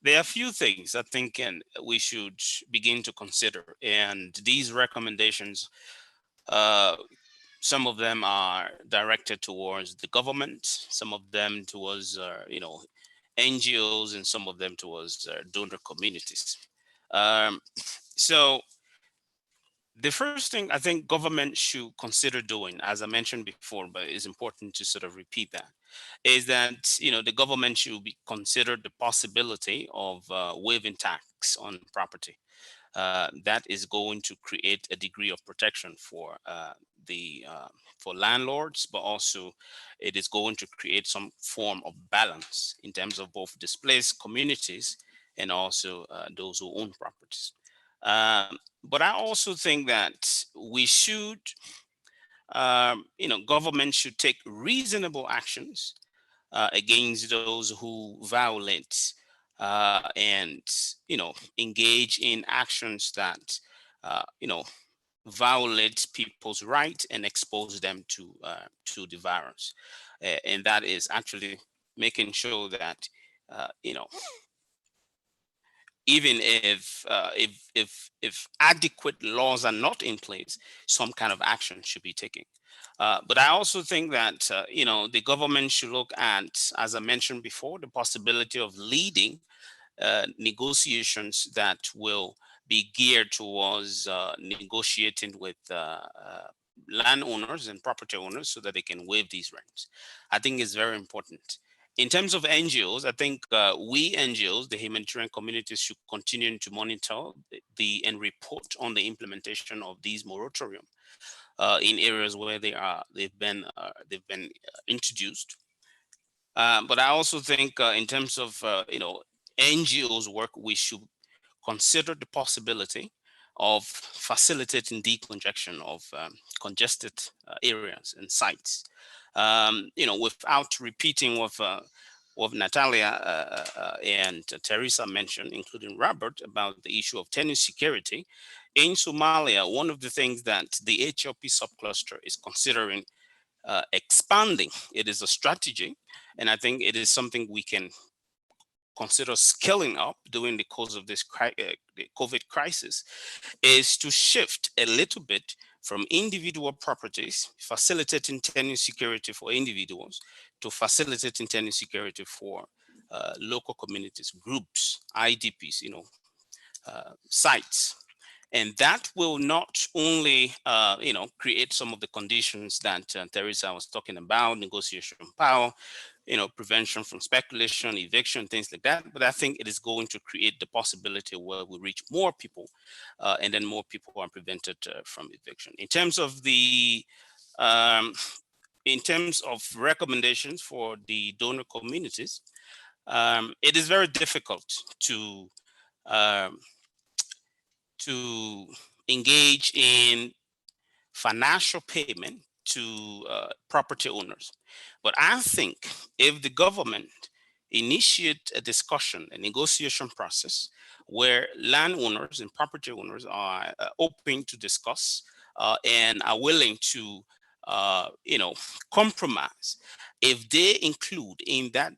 There are a few things I think we should begin to consider. And these recommendations, some of them are directed towards the government, some of them towards, NGOs, and some of them towards donor communities. So the first thing I think government should consider doing, as I mentioned before, but it's important to sort of repeat that, is that the government should consider the possibility of waiving tax on property. That is going to create a degree of protection for for landlords, but also it is going to create some form of balance in terms of both displaced communities and also those who own properties. But I also think that we should, government should take reasonable actions against those who violate and engage in actions that violate people's rights and expose them to the virus, and that is actually making sure that even if adequate laws are not in place, some kind of action should be taken. But I also think that the government should look at, as I mentioned before, the possibility of leading negotiations that will be geared towards negotiating with landowners and property owners so that they can waive these rents. I think it's very important. In terms of NGOs, I think we NGOs, the humanitarian communities, should continue to monitor and report on the implementation of these moratorium in areas where they've been introduced. But I also think in terms of NGOs work, we should consider the possibility of facilitating decongestion of congested areas and sites. Without repeating what Natalia and Teresa mentioned, including Robert, about the issue of tenant security. In Somalia, one of the things that the HLP subcluster is considering expanding, it is a strategy, and I think it is something we can consider scaling up during the course of this the COVID crisis, is to shift a little bit from individual properties, facilitating tenant security for individuals, to facilitating tenant security for local communities, groups, IDPs, sites. And that will not only, create some of the conditions that Teresa was talking about, negotiation power, prevention from speculation, eviction, things like that. But I think it is going to create the possibility where we reach more people, and then more people are prevented from eviction. In terms of recommendations for the donor communities, it is very difficult to engage in financial payment to property owners. But I think if the government initiate a discussion, a negotiation process where landowners and property owners are open to discuss and are willing to compromise, if they include in that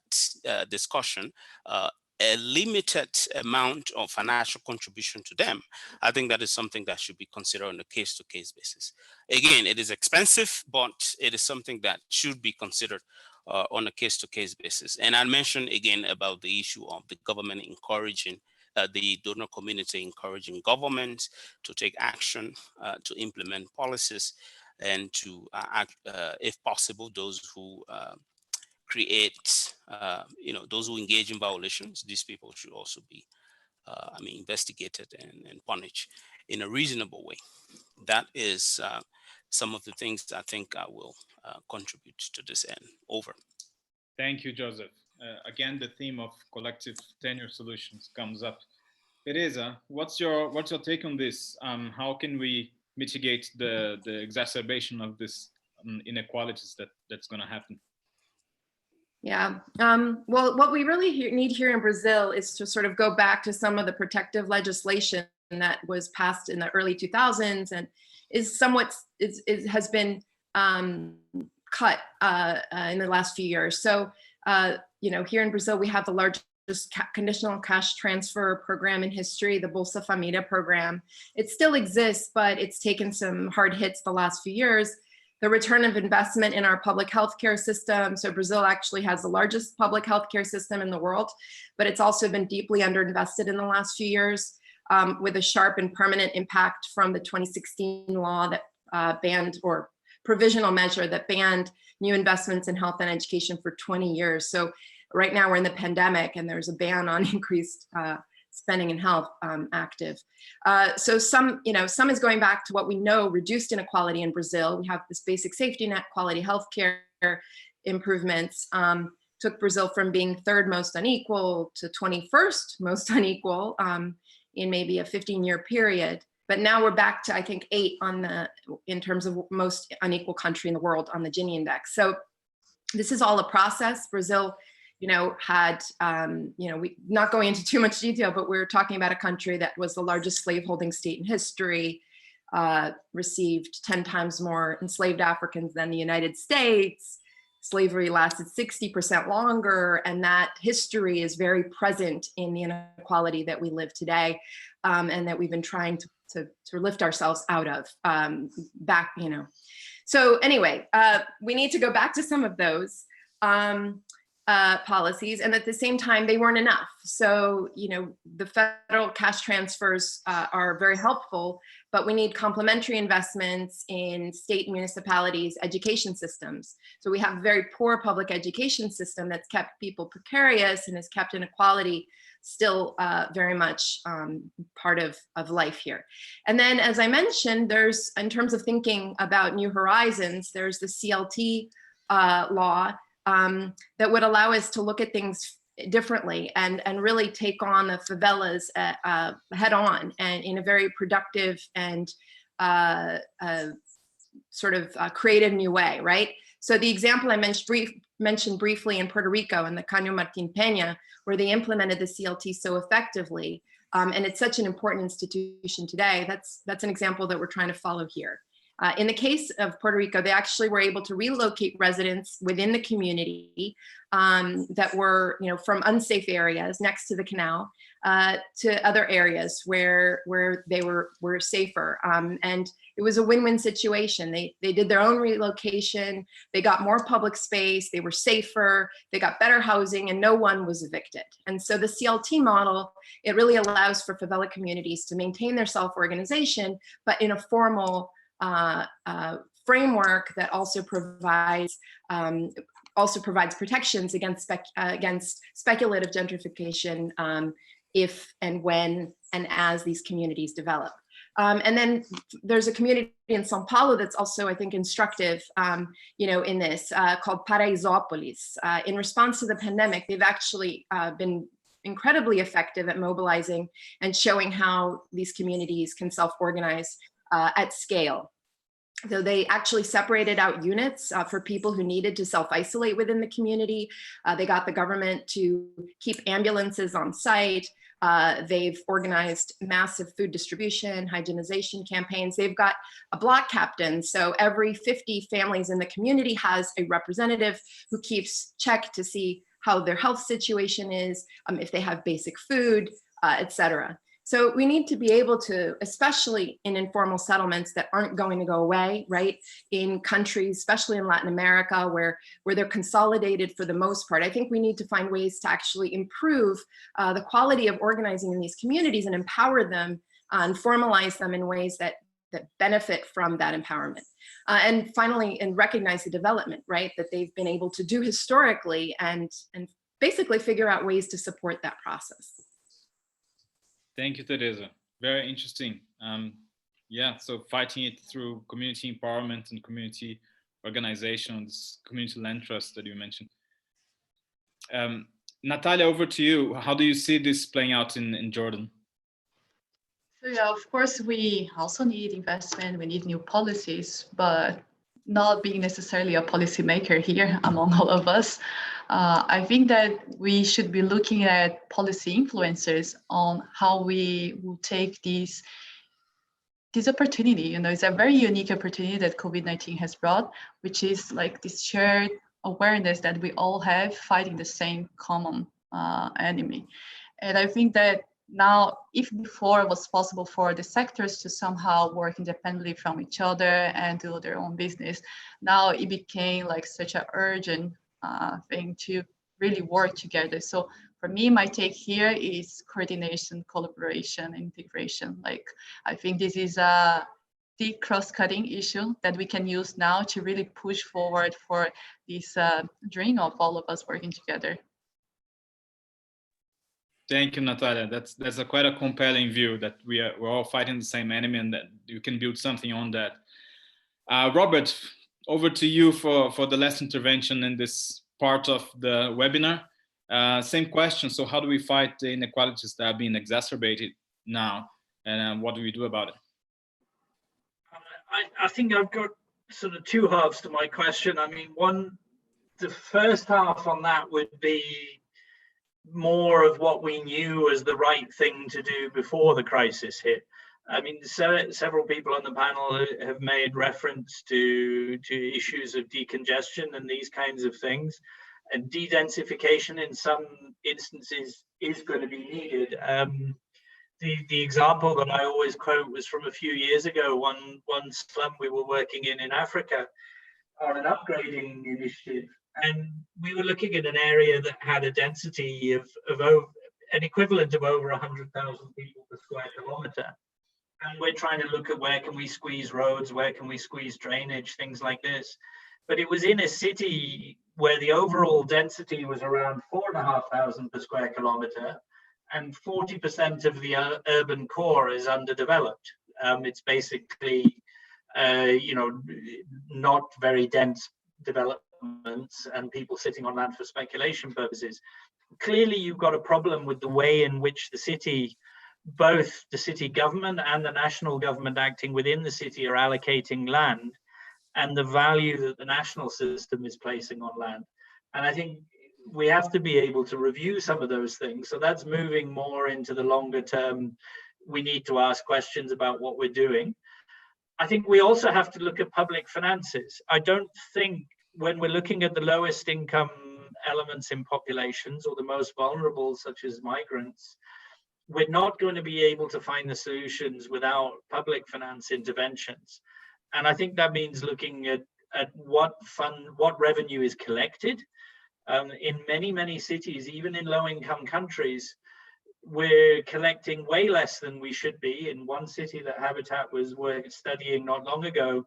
discussion a limited amount of financial contribution to them, I think that is something that should be considered on a case-to-case basis. Again, it is expensive, but it is something that should be considered on a case-to-case basis. And I mentioned again about the issue of the government encouraging, the donor community encouraging governments to take action, to implement policies, and to act, if possible, those who create, those who engage in violations. These people should also be, investigated and punished in a reasonable way. That is some of the things I think I will contribute to this end. Over. Thank you, Joseph. Again, the theme of collective tenure solutions comes up. Teresa, what's your take on this? How can we mitigate the exacerbation of this inequalities that's going to happen? Yeah, well, what we really need here in Brazil is to sort of go back to some of the protective legislation that was passed in the early 2000s and is somewhat has been cut in the last few years. So, here in Brazil, we have the largest conditional cash transfer program in history, the Bolsa Familia program. It still exists, but it's taken some hard hits the last few years. The return of investment in our public healthcare system. So Brazil actually has the largest public healthcare system in the world, but it's also been deeply underinvested in the last few years, with a sharp and permanent impact from the 2016 law that banned, or provisional measure that banned, new investments in health and education for 20 years. So right now we're in the pandemic and there's a ban on increased spending in health active. So some is going back to what we know, reduced inequality in Brazil. We have this basic safety net, quality healthcare improvements, took Brazil from being third most unequal to 21st most unequal in maybe a 15-year period. But now we're back to, I think, 8 in terms of most unequal country in the world on the Gini index. So this is all a process. Brazil, had, we not going into too much detail, but we're talking about a country that was the largest slaveholding state in history, received 10 times more enslaved Africans than the United States. Slavery lasted 60% longer, and that history is very present in the inequality that we live today, and that we've been trying to lift ourselves out of back, So anyway, we need to go back to some of those policies, and at the same time, they weren't enough. So, the federal cash transfers are very helpful, but we need complementary investments in state and municipalities' education systems. So we have a very poor public education system that's kept people precarious and has kept inequality still very much part of life here. And then, as I mentioned, there's, in terms of thinking about new horizons, there's the CLT law that would allow us to look at things differently and really take on the favelas head on, and in a very productive and creative new way, right? So the example I mentioned briefly in Puerto Rico and the Caño Martín Peña, where they implemented the CLT so effectively, and it's such an important institution today, that's an example that we're trying to follow here. In the case of Puerto Rico, they actually were able to relocate residents within the community that were, from unsafe areas next to the canal to other areas where they were safer. And it was a win-win situation. They did their own relocation. They got more public space. They were safer. They got better housing, and no one was evicted. And so the CLT model, it really allows for favela communities to maintain their self-organization, but in a formal framework that also provides protections against speculative gentrification if and when and as these communities develop. And then there's a community in São Paulo that's also, I think, instructive, in this called Paraisópolis. In response to the pandemic, they've actually been incredibly effective at mobilizing and showing how these communities can self-organize at scale. So they actually separated out units for people who needed to self-isolate within the community. They got the government to keep ambulances on site. They've organized massive food distribution, hygienization campaigns. They've got a block captain. So every 50 families in the community has a representative who keeps check to see how their health situation is, if they have basic food, et cetera. So we need to be able to, especially in informal settlements that aren't going to go away, right? In countries, especially in Latin America, where they're consolidated for the most part. I think we need to find ways to actually improve the quality of organizing in these communities and empower them and formalize them in ways that benefit from that empowerment. And finally, and recognize the development, right? That they've been able to do historically and basically figure out ways to support that process. Thank you, Teresa. Very interesting. Yeah, so fighting it through community empowerment and community organizations, community land trust that you mentioned. Natalia, over to you. How do you see this playing out in Jordan? So yeah, of course, we also need investment, we need new policies, but not being necessarily a policymaker here among all of us, I think that we should be looking at policy influencers on how we will take this opportunity. You know, it's a very unique opportunity that COVID-19 has brought, which is like this shared awareness that we all have fighting the same common enemy. And I think that now, if before it was possible for the sectors to somehow work independently from each other and do their own business, now it became like such an urgent thing to really work together. So for me, my take here is coordination, collaboration, integration. Like, I think this is a deep cross-cutting issue that we can use now to really push forward for this dream of all of us working together. Thank you, Natalia. That's quite a compelling view that we're all fighting the same enemy and that you can build something on that. Robert, over to you for the last intervention in this part of the webinar. Same question. So how do we fight the inequalities that are being exacerbated now, and what do we do about it? I think I've got sort of two halves to my question. I mean, the first half on that would be more of what we knew as the right thing to do before the crisis hit. I mean, several people on the panel have made reference to issues of decongestion and these kinds of things. And de-densification in some instances is going to be needed. The example that I always quote was from a few years ago, one slum we were working in Africa on an upgrading initiative. And we were looking at an area that had a density of an equivalent of over 100,000 people per square kilometer. And we're trying to look at where can we squeeze roads, where can we squeeze drainage, things like this. But it was in a city where the overall density was around 4,500 per square kilometer, and 40% of the urban core is underdeveloped. It's basically, not very dense developments and people sitting on land for speculation purposes. Clearly, you've got a problem with the way in which the city, both the city government and the national government acting within the city, are allocating land, and the value that the national system is placing on land. And I think we have to be able to review some of those things. So that's moving more into the longer term. We need to ask questions about what we're doing. I think we also have to look at public finances. I don't think when we're looking at the lowest income elements in populations or the most vulnerable, such as migrants, we're not going to be able to find the solutions without public finance interventions. And I think that means looking at what revenue is collected. In many cities, even in low-income countries, we're collecting way less than we should be. In one city that Habitat was studying not long ago,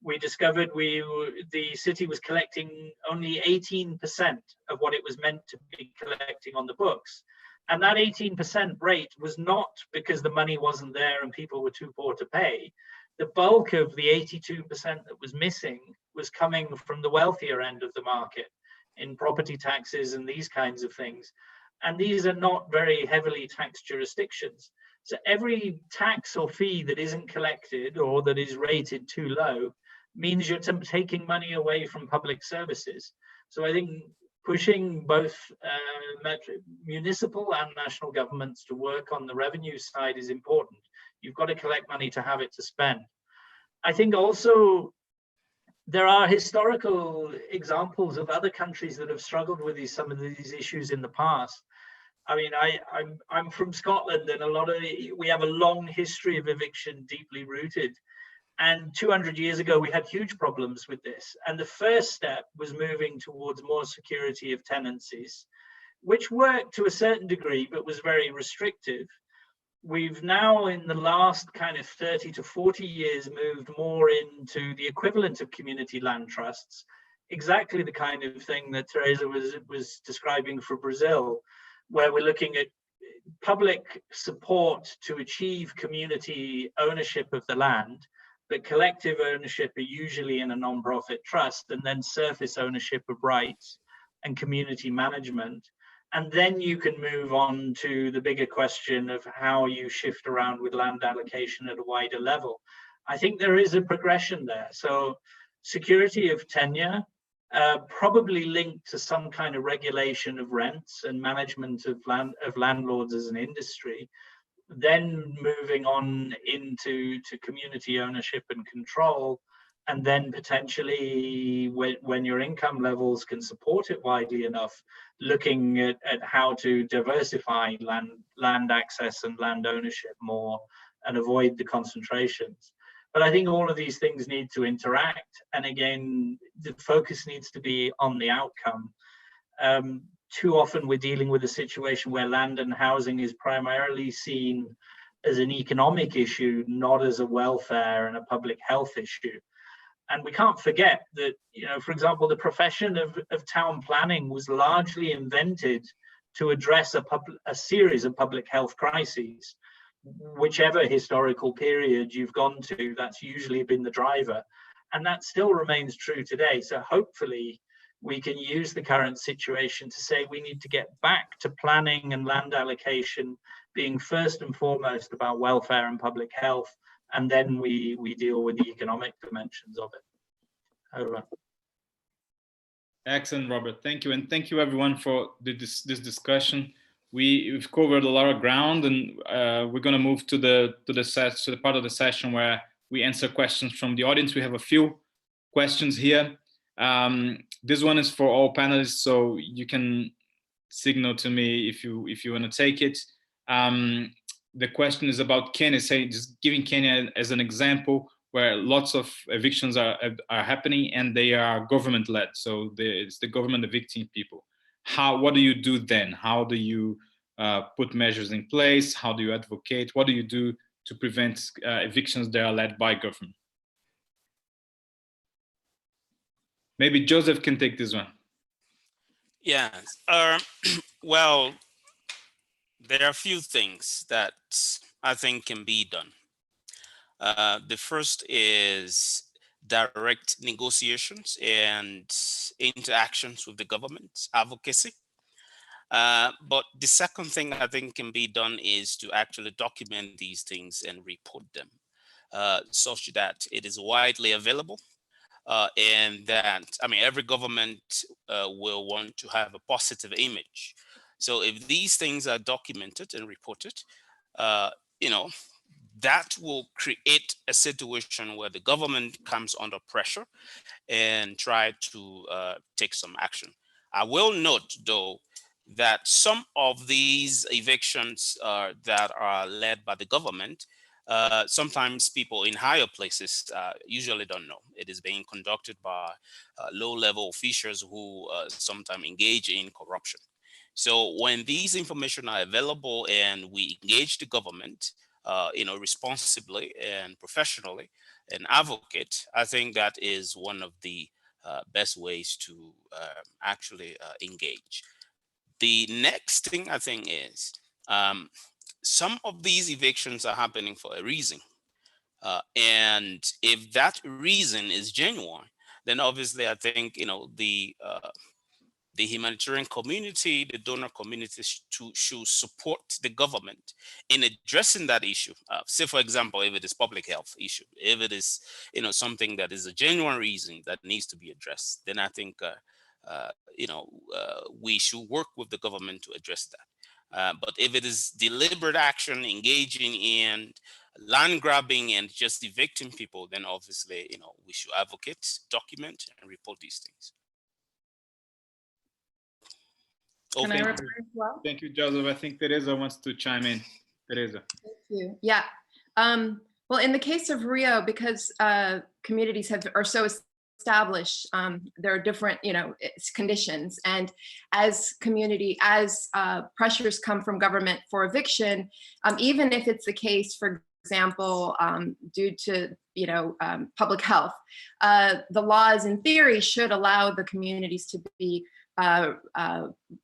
we discovered the city was collecting only 18% of what it was meant to be collecting on the books. And that 18% rate was not because the money wasn't there and people were too poor to pay. The bulk of the 82% that was missing was coming from the wealthier end of the market in property taxes and these kinds of things. And these are not very heavily taxed jurisdictions. So every tax or fee that isn't collected or that is rated too low means you're taking money away from public services. So I think pushing both municipal and national governments to work on the revenue side is important. You've got to collect money to have it to spend. I think also there are historical examples of other countries that have struggled with some of these issues in the past. I mean, I'm from Scotland, and we have a long history of eviction deeply rooted. And 200 years ago, we had huge problems with this. And the first step was moving towards more security of tenancies, which worked to a certain degree, but was very restrictive. We've now, in the last kind of 30 to 40 years, moved more into the equivalent of community land trusts, exactly the kind of thing that Teresa was describing for Brazil, where we're looking at public support to achieve community ownership of the land, but collective ownership are usually in a non-profit trust, and then surface ownership of rights and community management. And then you can move on to the bigger question of how you shift around with land allocation at a wider level. I think there is a progression there. So security of tenure, probably linked to some kind of regulation of rents and management of landlords as an industry, then moving on into community ownership and control, and then potentially when your income levels can support it widely enough, looking at how to diversify land access and land ownership more and avoid the concentrations. But I think all of these things need to interact. And again, the focus needs to be on the outcome. Too often we're dealing with a situation where land and housing is primarily seen as an economic issue, not as a welfare and a public health issue. And we can't forget that, you know, for example, the profession of town planning was largely invented to address a series of public health crises. Whichever historical period you've gone to, that's usually been the driver. And that still remains true today. So hopefully we can use the current situation to say we need to get back to planning and land allocation being first and foremost about welfare and public health, and then we deal with the economic dimensions of it. Over. Excellent, Robert. Thank you. And thank you everyone for this discussion. We've covered a lot of ground, and we're going to move to the part of the session where we answer questions from the audience. We have a few questions here. This one is for all panelists, so you can signal to me if you want to take it. The question is about Kenya, just giving Kenya as an example where lots of evictions are happening and they are government-led. So it's the government evicting people. What do you do then? How do you put measures in place? How do you advocate? What do you do to prevent evictions that are led by government? Maybe Joseph can take this one. Yes. Well, there are a few things that I think can be done. The first is direct negotiations and interactions with the government, advocacy. But the second thing I think can be done is to actually document these things and report them such that it is widely available. And that, I mean, every government will want to have a positive image. So if these things are documented and reported, you know, that will create a situation where the government comes under pressure and try to take some action. I will note, though, that some of these evictions that are led by the government, sometimes people in higher places usually don't know. It is being conducted by low-level officials who sometimes engage in corruption. So when these information are available and we engage the government, you know, responsibly and professionally and advocate, I think that is one of the best ways to actually engage. The next thing I think is some of these evictions are happening for a reason. And if that reason is genuine, then obviously I think, you know, the humanitarian community, the donor community should support the government in addressing that issue. Say, for example, if it is public health issue, if it is, you know, something that is a genuine reason that needs to be addressed, then I think, you know, we should work with the government to address that. But if it is deliberate action, engaging in land grabbing and just evicting people, then obviously, you know, we should advocate, document, and report these things. Can I thank reply as well? Thank you, Joseph. I think Teresa wants to chime in. Teresa. Thank you. Yeah. Well, in the case of Rio, because communities are so established, there are different, conditions. And as pressures come from government for eviction, even if it's the case, for example, due to public health, the laws in theory should allow the communities to be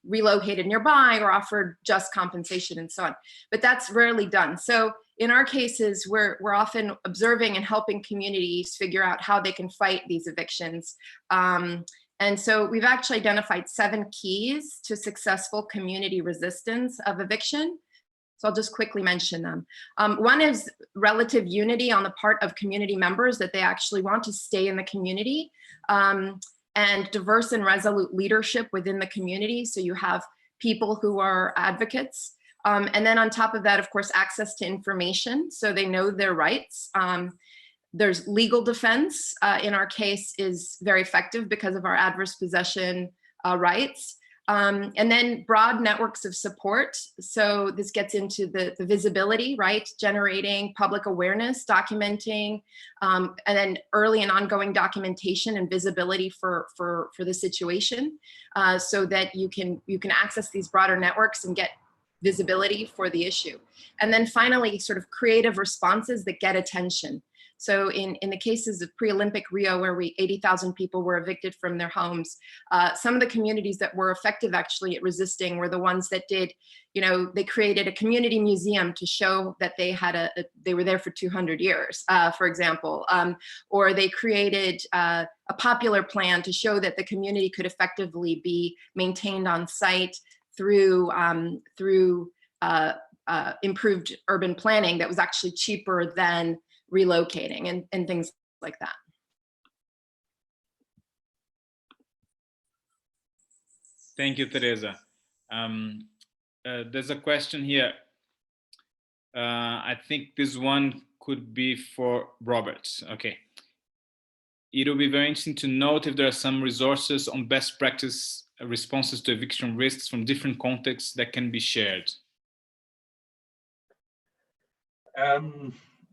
relocated nearby or offered just compensation and so on. But that's rarely done. So in our cases, we're often observing and helping communities figure out how they can fight these evictions. And so we've actually identified 7 keys to successful community resistance of eviction. So I'll just quickly mention them. One is relative unity on the part of community members, that they actually want to stay in the community. And diverse and resolute leadership within the community. So you have people who are advocates. And then on top of that, of course, access to information, so they know their rights. There's legal defense, in our case, is very effective because of our adverse possession rights. And then broad networks of support. So this gets into the visibility, right? Generating public awareness, documenting, and then early and ongoing documentation and visibility for the situation, so that you can access these broader networks and get visibility for the issue. And then finally, sort of creative responses that get attention. So in the cases of pre-Olympic Rio, where 80,000 people were evicted from their homes, some of the communities that were effective actually at resisting were the ones that did, they created a community museum to show that they were there for 200 years, for example, or they created a popular plan to show that the community could effectively be maintained on site through improved urban planning that was actually cheaper than relocating and things like that. Thank you, Teresa. There's a question here. I think this one could be for Robert. Okay. It'll be very interesting to note if there are some resources on best practice responses to eviction risks from different contexts that can be shared.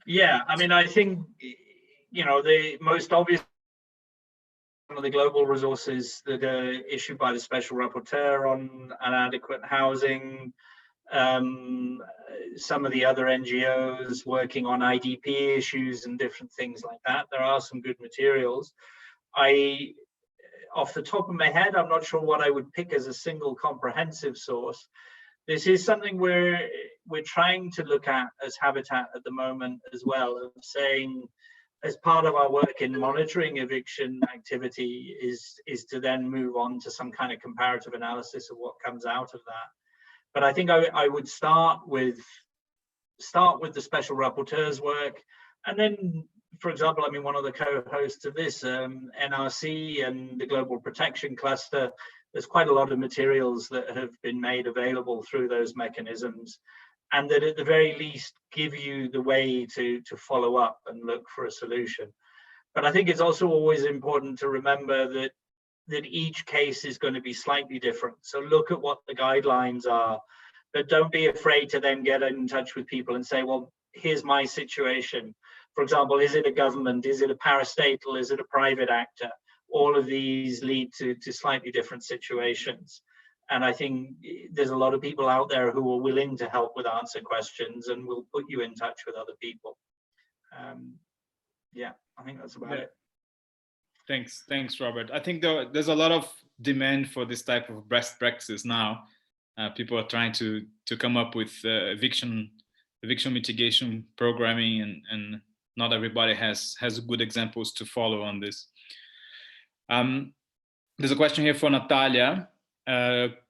Yeah, I mean, I think, the most obvious, one of the global resources that are issued by the Special Rapporteur on inadequate housing, some of the other NGOs working on IDP issues and different things like that. There are some good materials. Off the top of my head, I'm not sure what I would pick as a single comprehensive source. This is something we're trying to look at as Habitat at the moment as well, of saying, as part of our work in monitoring eviction activity is to then move on to some kind of comparative analysis of what comes out of that. But I think I would start with the Special Rapporteur's work, and then, for example, I mean, one of the co-hosts of this, NRC and the Global Protection Cluster, there's quite a lot of materials that have been made available through those mechanisms, and that at the very least give you the way to follow up and look for a solution. But I think it's also always important to remember that each case is going to be slightly different. So look at what the guidelines are, but don't be afraid to then get in touch with people and say, well, here's my situation. For example, is it a government? Is it a parastatal? Is it a private actor? All of these lead to slightly different situations. And I think there's a lot of people out there who are willing to help with answer questions and will put you in touch with other people. Yeah, I think that's about it. Thanks, Robert. I think there's a lot of demand for this type of best practices now. People are trying to come up with eviction mitigation programming, and not everybody has good examples to follow on this. There's a question here for Natalia.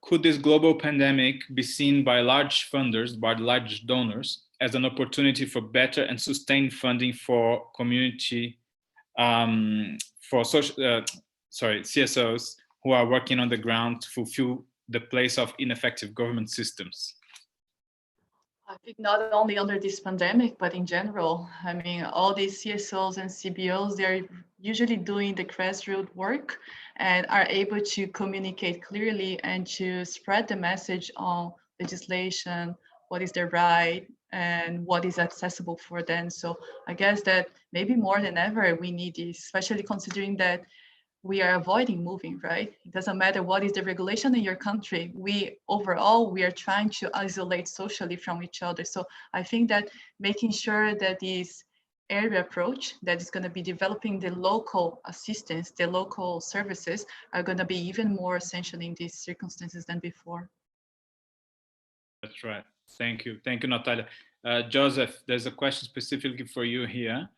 Could this global pandemic be seen by large funders, by large donors, as an opportunity for better and sustained funding for community, CSOs who are working on the ground to fulfill the place of ineffective government systems? I think not only under this pandemic, but in general. I mean, all these CSOs and CBOs, they're usually doing the grassroots work and are able to communicate clearly and to spread the message on legislation, what is their right, and what is accessible for them. So I guess that maybe more than ever, we need this, especially considering that we are avoiding moving, right? It doesn't matter what is the regulation in your country. We are trying to isolate socially from each other. So I think that making sure that this area approach that is going to be developing the local assistance, the local services are going to be even more essential in these circumstances than before. That's right. Thank you. Thank you, Natalia. Joseph, there's a question specifically for you here.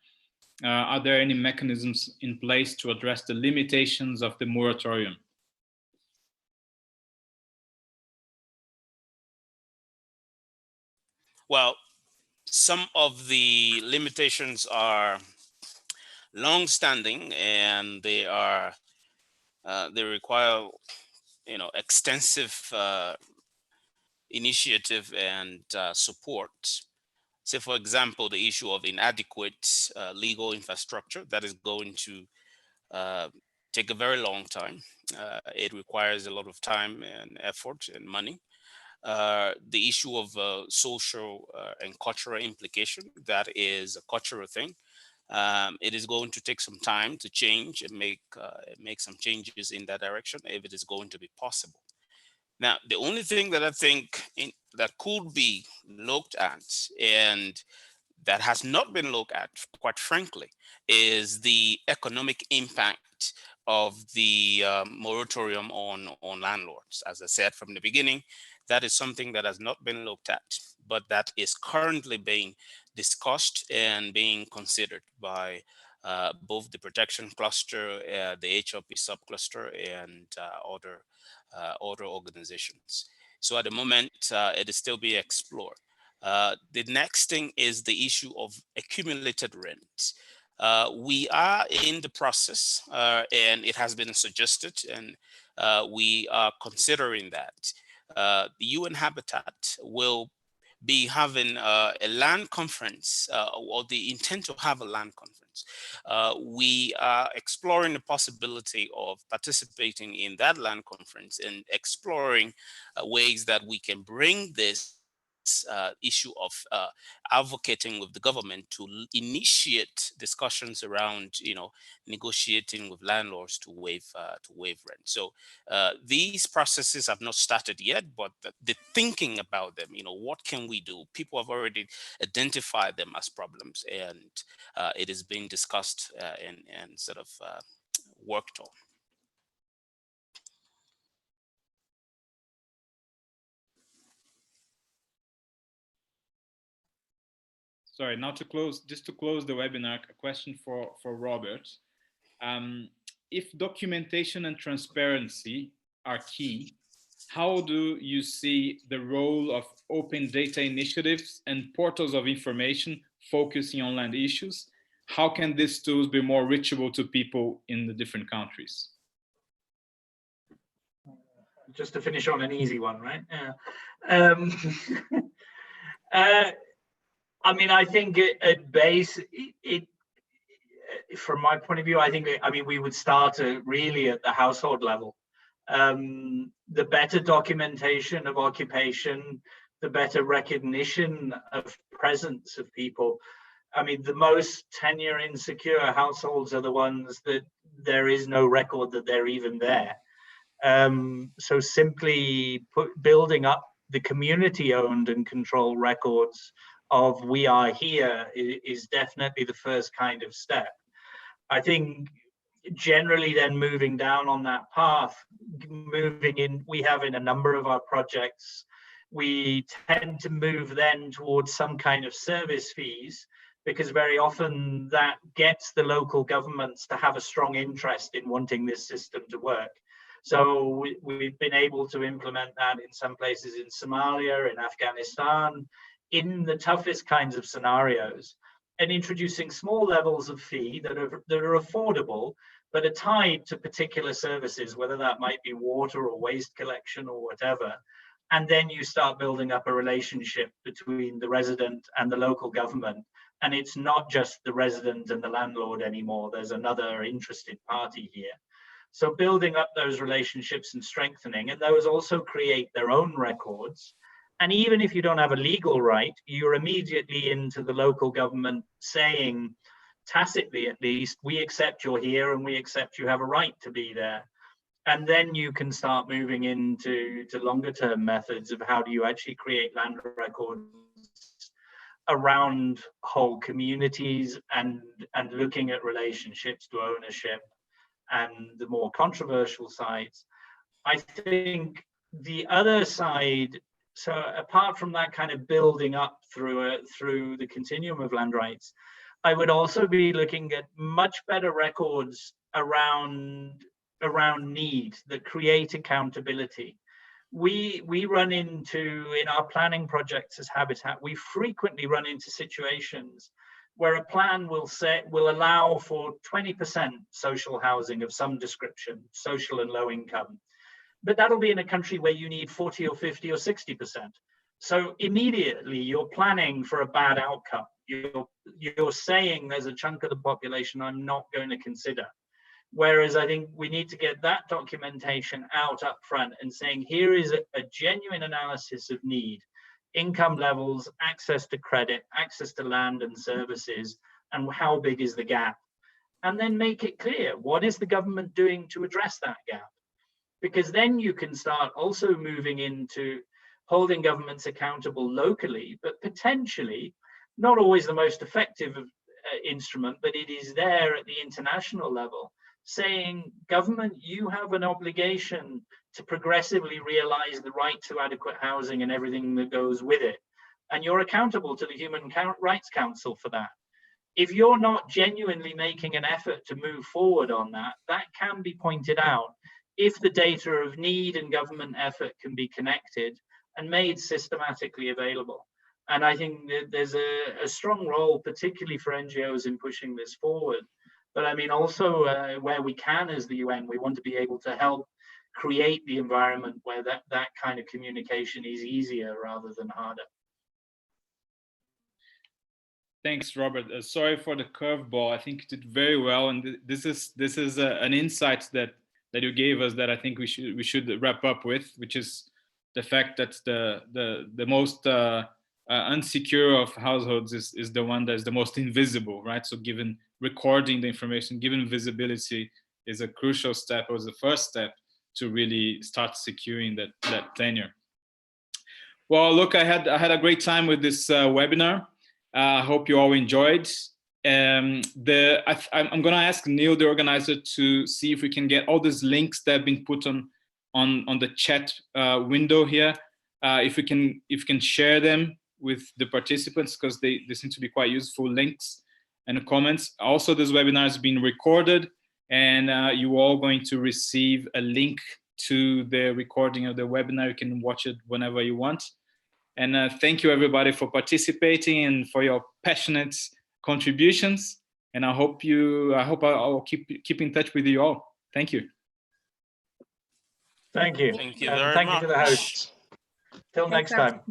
Are there any mechanisms in place to address the limitations of the moratorium? Well, some of the limitations are long-standing, and they require, extensive initiative and support. Say, for example, the issue of inadequate legal infrastructure that is going to take a very long time. It requires a lot of time and effort and money. The issue of social and cultural implication, that is a cultural thing. It is going to take some time to change and make some changes in that direction if it is going to be possible. Now, the only thing that I think that could be looked at, and that has not been looked at, quite frankly, is the economic impact of the moratorium on landlords. As I said from the beginning, that is something that has not been looked at, but that is currently being discussed and being considered by both the protection cluster, the HLP subcluster, and other organizations. So at the moment, it is still being explored. The next thing is the issue of accumulated rent. We are in the process, and it has been suggested, and we are considering that. The UN Habitat will be having a land conference, or the intent to have a land conference. We are exploring the possibility of participating in that land conference and exploring ways that we can bring this issue of advocating with the government to initiate discussions around, negotiating with landlords to waive rent. So these processes have not started yet, but the thinking about them, what can we do? People have already identified them as problems, and it is being discussed and sort of worked on. Sorry, now to close the webinar, a question for Robert. If documentation and transparency are key, how do you see the role of open data initiatives and portals of information focusing on land issues? How can these tools be more reachable to people in the different countries? Just to finish on an easy one, right? I mean, I think at base, from my point of view, I mean, we would start really at the household level. The better documentation of occupation, the better recognition of presence of people. I mean, the most tenure insecure households are the ones that there is no record that they're even there. So simply building up the community-owned and controlled records of we are here is definitely the first kind of step. I think generally then moving down on that path, we have in a number of our projects, we tend to move then towards some kind of service fees, because very often that gets the local governments to have a strong interest in wanting this system to work. So we've been able to implement that in some places in Somalia, in Afghanistan, in the toughest kinds of scenarios, and introducing small levels of fee that are affordable, but are tied to particular services, whether that might be water or waste collection or whatever. And then you start building up a relationship between the resident and the local government. And it's not just the resident and the landlord anymore. There's another interested party here. So building up those relationships and strengthening, and those also create their own records. And even if you don't have a legal right, you're immediately into the local government saying, tacitly at least, we accept you're here and we accept you have a right to be there. And then you can start moving into longer term methods of how do you actually create land records around whole communities and looking at relationships to ownership and the more controversial sides. I think the other side, so apart from that kind of building up through the continuum of land rights, I would also be looking at much better records around need that create accountability. We run into, in our planning projects as Habitat, we frequently run into situations where a plan will allow for 20% social housing of some description, social and low income. But that'll be in a country where you need 40 or 50 or 60%. So immediately you're planning for a bad outcome. You're saying there's a chunk of the population I'm not going to consider. Whereas I think we need to get that documentation out up front and saying, here is a genuine analysis of need, income levels, access to credit, access to land and services, and how big is the gap? And then make it clear, what is the government doing to address that gap? Because then you can start also moving into holding governments accountable locally, but potentially not always the most effective instrument, but it is there at the international level, saying, government, you have an obligation to progressively realize the right to adequate housing and everything that goes with it. And you're accountable to the Human Rights Council for that. If you're not genuinely making an effort to move forward on that, that can be pointed out if the data of need and government effort can be connected and made systematically available. And I think that there's a strong role, particularly for NGOs, in pushing this forward. But I mean, also where we can as the UN, we want to be able to help create the environment where that kind of communication is easier rather than harder. Thanks, Robert. Sorry for the curveball. I think you did very well, and this is an insight that you gave us that I think we should wrap up with, which is the fact that the most unsecure of households is the one that is the most invisible, right? So given recording the information, given visibility is a crucial step, or is the first step to really start securing that tenure. Well, look, I had a great time with this webinar. I hope you all enjoyed. I'm going to ask Neil, the organizer, to see if we can get all these links that have been put on the chat window here. If you can share them with the participants, because they seem to be quite useful links and comments. Also, this webinar is being recorded, and you all going to receive a link to the recording of the webinar. You can watch it whenever you want. And thank you everybody for participating and for your passionate contributions. And I hope I'll keep in touch with you all. Thank you. Thank you. Thank you very much. Thank you to the hosts. Till next time.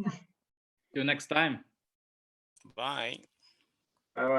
Till next time. Bye.